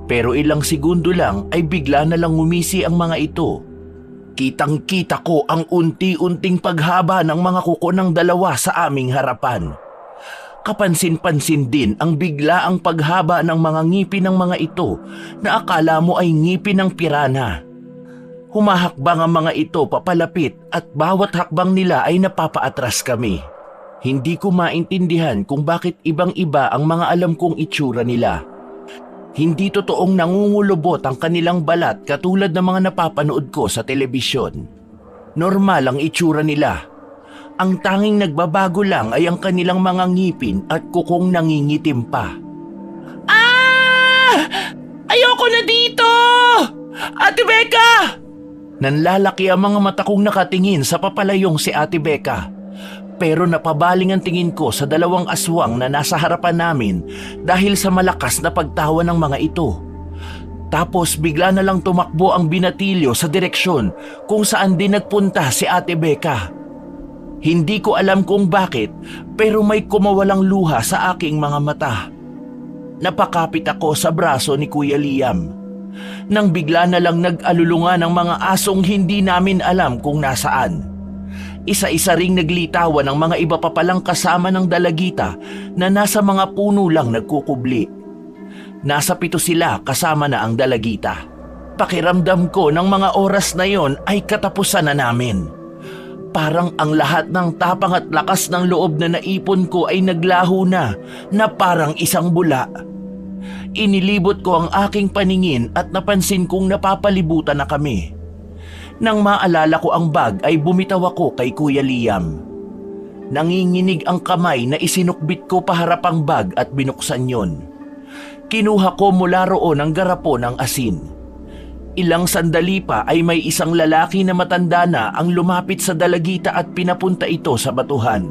Pero ilang segundo lang ay bigla na lang ngumisi ang mga ito. Kitang-kita ko ang unti-unting paghaba ng mga kuko ng dalawa sa aming harapan. Kapansin-pansin din ang biglaang paghaba ng mga ngipin ng mga ito na akala mo ay ngipin ng pirana. Humahakbang ang mga ito papalapit at bawat hakbang nila ay napapaatras kami. Hindi ko maintindihan kung bakit ibang-iba ang mga alam kong itsura nila. Hindi totoong nangungulubot ang kanilang balat katulad ng mga napapanood ko sa telebisyon. Normal ang itsura nila. Ang tanging nagbabago lang ay ang kanilang mga ngipin at kukong nangingitim pa. Ah! Ayoko na dito! Ate Becca! Nanlalaki ang mga mata kong nakatingin sa papalayong si Ate Becca. Pero napabaling ang tingin ko sa dalawang aswang na nasa harapan namin dahil sa malakas na pagtawa ng mga ito. Tapos bigla na lang tumakbo ang binatilyo sa direksyon kung saan din nagpunta si Ate Becca. Hindi ko alam kung bakit pero may kumawalang luha sa aking mga mata. Napakapit ako sa braso ni Kuya Liam. Nang bigla na lang nag-alulungan ng mga asong hindi namin alam kung nasaan. Isa-isa ring naglitawan ng mga iba pa palang kasama ng dalagita na nasa mga puno lang nagkukubli. Nasa 7 sila kasama na ang dalagita. Pakiramdam ko ng mga oras na yon ay katapusan na namin. Parang ang lahat ng tapang at lakas ng loob na naipon ko ay naglaho na parang isang bula. Inilibot ko ang aking paningin at napansin kong napapalibutan na kami. Nang maalala ko ang bag ay bumitaw ako kay Kuya Liam. Nanginginig ang kamay na isinukbit ko paharap ang bag at binuksan yon. Kinuha ko mula roon ang garapon ng asin. Ilang sandali pa ay may isang lalaki na matanda na ang lumapit sa dalagita at pinapunta ito sa batuhan.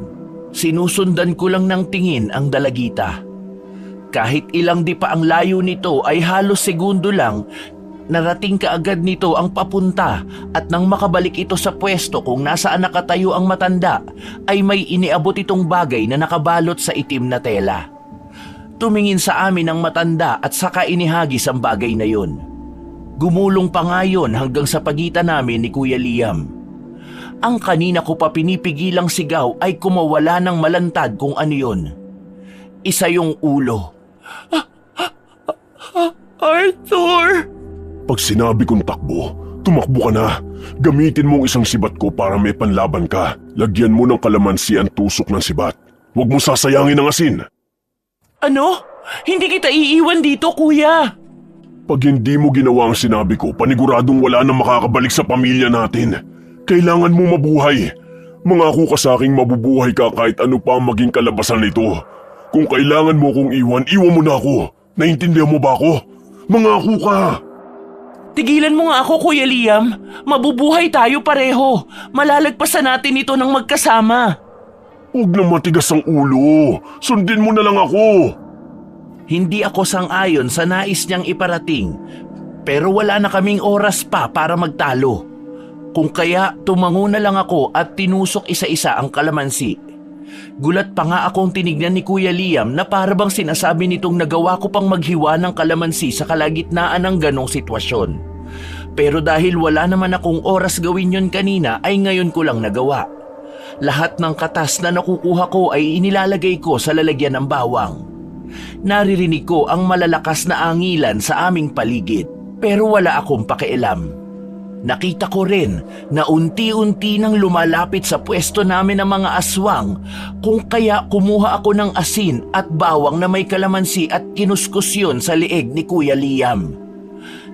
Sinusundan ko lang ng tingin ang dalagita. Kahit ilang di pa ang layo nito ay halos segundo lang, narating kaagad nito ang papunta at nang makabalik ito sa pwesto kung nasaan nakatayo ang matanda ay may iniabot itong bagay na nakabalot sa itim na tela. Tumingin sa amin ang matanda at saka inihagis ang bagay na yun. Gumulong pa nga yun hanggang sa pagitan namin ni Kuya Liam. Ang kanina ko pa pinipigilang sigaw ay kumawala ng malantad kung ano yun. Isa yung ulo. Arthur! Pag sinabi kong takbo, Tumakbo ka na. Gamitin mo ang isang sibat ko para may panlaban ka. Lagyan mo ng kalamansi ang tusok ng sibat. Huwag mo sasayangin ang asin. Ano? Hindi kita iiwan dito, kuya. Pag hindi mo ginawa ang sinabi ko, paniguradong wala nang makakabalik sa pamilya natin. Kailangan mo mabuhay. Mangako ka sa aking mabubuhay ka kahit ano pa ang maging kalabasan nito. Kung kailangan mo kong iwan, iwan mo na ako. Naintindihan mo ba ako? Mangako ka! Tigilan mo nga ako, Kuya Liam. Mabubuhay tayo pareho. Malalagpasan natin ito ng magkasama. Huwag na matigas ang ulo. Sundin mo na lang ako. Hindi ako sang-ayon sa nais niyang iparating, pero wala na kaming oras pa para magtalo. Kung kaya tumango na lang ako at tinusok isa-isa ang kalamansi. Gulat pa nga akong tinignan ni Kuya Liam na para bang sinasabi nitong nagawa ko pang maghiwa ng kalamansi sa kalagitnaan ng ganong sitwasyon. Pero dahil wala naman akong oras gawin yon kanina ay ngayon ko lang nagawa. Lahat ng katas na nakukuha ko ay inilalagay ko sa lalagyan ng bawang. Naririnig ko ang malalakas na angilan sa aming paligid pero wala akong pakialam. Nakita ko rin na unti-unti nang lumalapit sa pwesto namin ng mga aswang kung kaya kumuha ako ng asin at bawang na may kalamansi at kinuskus yun sa leeg ni Kuya Liam.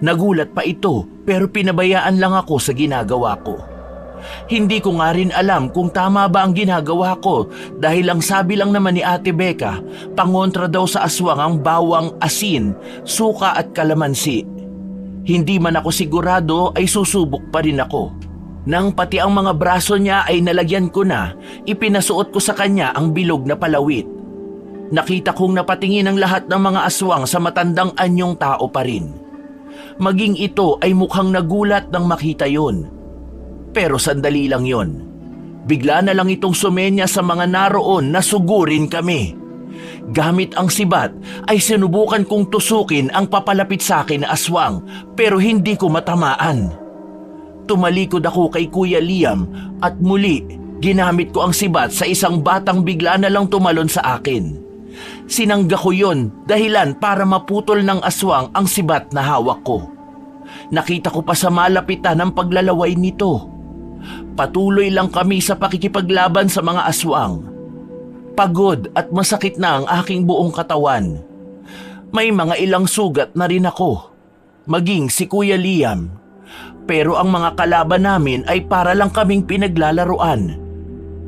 Nagulat pa ito pero pinabayaan lang ako sa ginagawa ko. Hindi ko nga rin alam kung tama ba ang ginagawa ko dahil ang sabi lang naman ni Ate Becca, pangontra daw sa aswang ang bawang, asin, suka at kalamansi. Hindi man ako sigurado ay susubok pa rin ako. Nang pati ang mga braso niya ay nalagyan ko na, ipinasuot ko sa kanya ang bilog na palawit. Nakita kong napatingin ang lahat ng mga aswang sa matandang anyong tao pa rin. Maging ito ay mukhang nagulat nang makita yon. Pero sandali lang yon. Bigla na lang itong sumenya sa mga naroon na sugurin kami. Gamit ang sibat ay sinubukan kong tusukin ang papalapit sa akin na aswang pero hindi ko matamaan. Tumalikod ako kay Kuya Liam at muli ginamit ko ang sibat sa isang batang bigla na lang tumalon sa akin. Sinangga ko yon dahilan para maputol ng aswang ang sibat na hawak ko. Nakita ko pa sa malapitan ang paglalaway nito. Patuloy lang kami sa pakikipaglaban sa mga aswang. Pagod at masakit na ang aking buong katawan. May mga ilang sugat na rin ako, maging si Kuya Liam. Pero ang mga kalaban namin ay para lang kaming pinaglalaruan.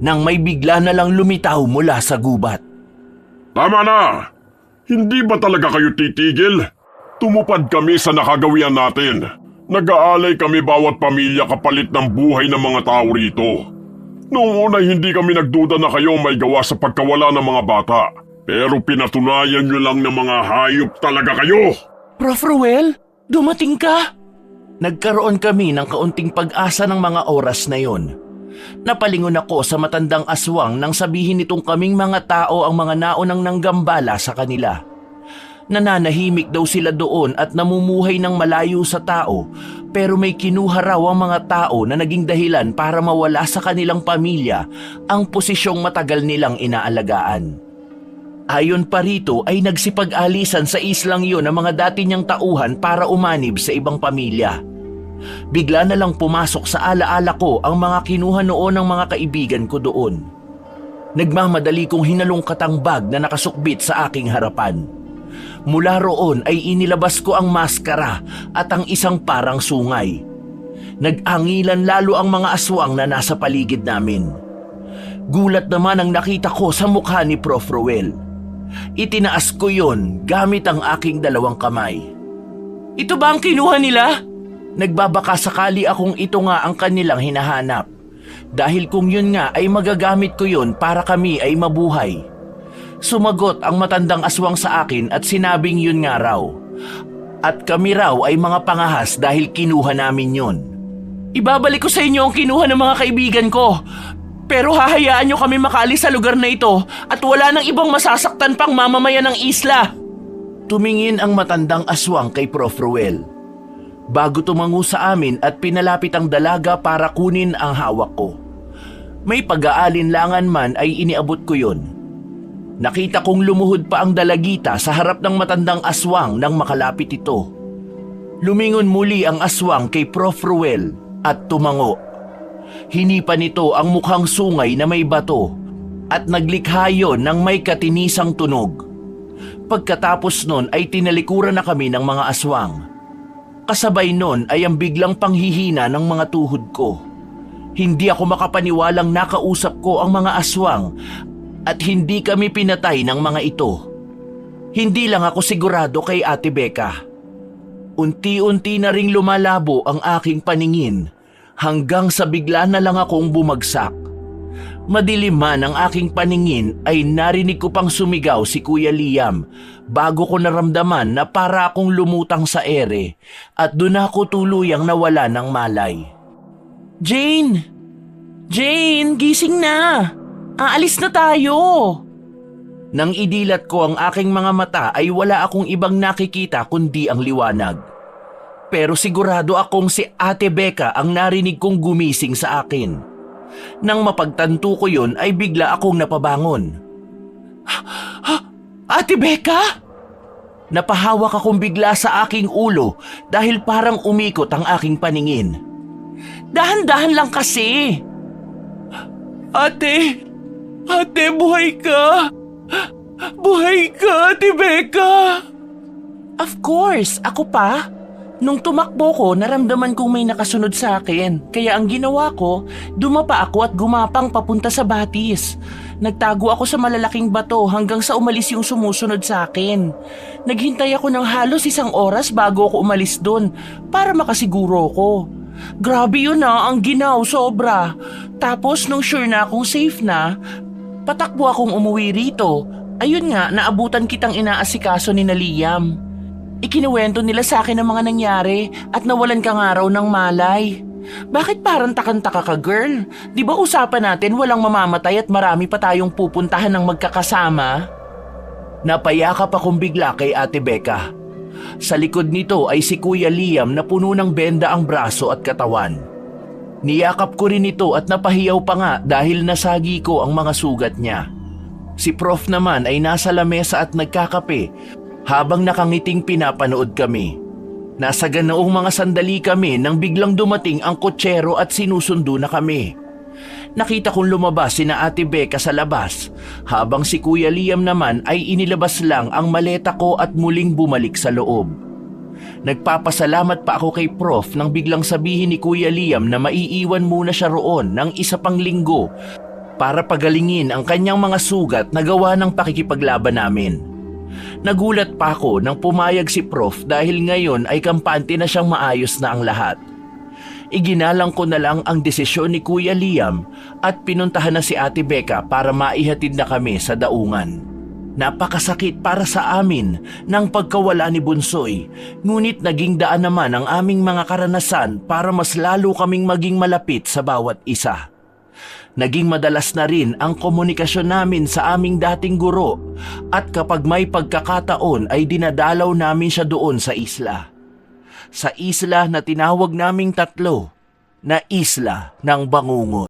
Nang may bigla na lang lumitaw mula sa gubat. Tama na! Hindi ba talaga kayo titigil? Tumupad kami sa nakagawian natin. Nag-aalay kami bawat pamilya kapalit ng buhay ng mga tao rito. Noong una hindi kami nagduda na kayo may gawa sa pagkawala ng mga bata. Pero pinatunayan nyo lang na mga hayop talaga kayo! Prof. Ruel, dumating ka? Nagkaroon kami ng kaunting pag-asa ng mga oras na yon. Napalingon ako sa matandang aswang nang sabihin nitong kaming mga tao ang mga naunang nanggambala sa kanila. Nananahimik daw sila doon at namumuhay ng malayo sa tao pero may kinuha raw ang mga tao na naging dahilan para mawala sa kanilang pamilya ang posisyong matagal nilang inaalagaan. Ayon pa rito ay nagsipag-alisan sa islang yun ang mga dati niyang tauhan para umanib sa ibang pamilya. Bigla na lang pumasok sa alaala ko ang mga kinuha noon ng mga kaibigan ko doon. Nagmamadali kong hinalungkat ang bag na nakasukbit sa aking harapan. Mula roon ay inilabas ko ang maskara at ang isang parang sungay. Nag-angilan lalo ang mga aswang na nasa paligid namin. Gulat naman ang nakita ko sa mukha ni Prof. Ruel. Itinaas ko yon gamit ang aking dalawang kamay. Ito ba ang kinuha nila? Nagbabaka sakali akong ito nga ang kanilang hinahanap. Dahil kung yun nga ay magagamit ko yon para kami ay mabuhay. Sumagot ang matandang aswang sa akin at sinabing yun nga raw. At kami raw ay mga pangahas dahil kinuha namin yun. Ibabalik ko sa inyo ang kinuha ng mga kaibigan ko. Pero hahayaan nyo kami makaalis sa lugar na ito at wala nang ibang masasaktan pang mamamayan ng isla. Tumingin ang matandang aswang kay Prof. Ruel. Bago tumango sa amin at pinalapit ang dalaga para kunin ang hawak ko. May pag-aalinlangan man ay iniabot ko yun. Nakita kong lumuhod pa ang dalagita sa harap ng matandang aswang nang makalapit ito. Lumingon muli ang aswang kay Prof. Ruel at tumango. Hinipa nito ang mukhang sungay na may bato at naglikha yon ng may katinisang tunog. Pagkatapos nun ay tinalikuran na kami ng mga aswang. Kasabay nun ay ang biglang panghihina ng mga tuhod ko. Hindi ako makapaniwalang nakausap ko ang mga aswang at hindi kami pinatay ng mga ito. Hindi lang ako sigurado kay Ate Becca. Unti-unti na ring lumalabo ang aking paningin hanggang sa bigla na lang akong bumagsak. Madilim man ang aking paningin ay narinig ko pang sumigaw si Kuya Liam bago ko naramdaman na para akong lumutang sa ere at doon ako tuluyang nawala ng malay. Jane! Jane, gising na! Aalis na tayo! Nang idilat ko ang aking mga mata ay wala akong ibang nakikita kundi ang liwanag. Pero sigurado akong si Ate Becca ang narinig kong gumising sa akin. Nang mapagtanto ko yun ay bigla akong napabangon. Ate Becca? Napahawak akong bigla sa aking ulo dahil parang umikot ang aking paningin. Dahan-dahan lang kasi. Ate! Ate, buhay ka! Buhay ka, Ate Becca! Of course, ako pa. Nung tumakbo ko, naramdaman kong may nakasunod sa akin. Kaya ang ginawa ko, dumapa ako at gumapang papunta sa batis. Nagtago ako sa malalaking bato hanggang sa umalis yung sumusunod sa akin. Naghintay ako ng halos 1 oras bago ako umalis dun para makasiguro ko. Grabe yun ang ginaw, sobra. Tapos nung sure na akong safe na, patakbo akong umuwi rito. Ayun nga, naabutan kitang inaasikaso ni na Liam. Ikinuwento nila sa akin ang mga nangyari at nawalan ka nga raw ng malay. Bakit parang takang-taka ka, girl? Di ba usapan natin walang mamamatay at marami pa tayong pupuntahan ng magkakasama? Napayakap akong bigla kay Ate Becca. Sa likod nito ay si Kuya Liam na puno ng benda ang braso at katawan. Niyakap ko rin ito at napahiyaw pa nga dahil nasagi ko ang mga sugat niya. Si Prof naman ay nasa lamesa at nagkakape habang nakangiting pinapanood kami. Nasa ganoong mga sandali kami nang biglang dumating ang kotsero at sinusundo na kami. Nakita kong lumabas sina Ate Becca sa labas habang si Kuya Liam naman ay inilabas lang ang maleta ko at muling bumalik sa loob. Nagpapasalamat pa ako kay Prof nang biglang sabihin ni Kuya Liam na maiiwan muna siya roon ng 1 pang linggo para pagalingin ang kanyang mga sugat na gawa ng pakikipaglaban namin. Nagulat pa ako nang pumayag si Prof dahil ngayon ay kampante na siyang maayos na ang lahat. Iginalang ko na lang ang desisyon ni Kuya Liam at pinuntahan na si Ate Becca para maihatid na kami sa daungan. Napakasakit para sa amin ng pagkawala ni Bunsoy, ngunit naging daan naman ang aming mga karanasan para mas lalo kaming maging malapit sa bawat isa. Naging madalas na rin ang komunikasyon namin sa aming dating guro at kapag may pagkakataon ay dinadalaw namin siya doon sa isla. Sa isla na tinawag naming 3 na Isla ng Bangungot.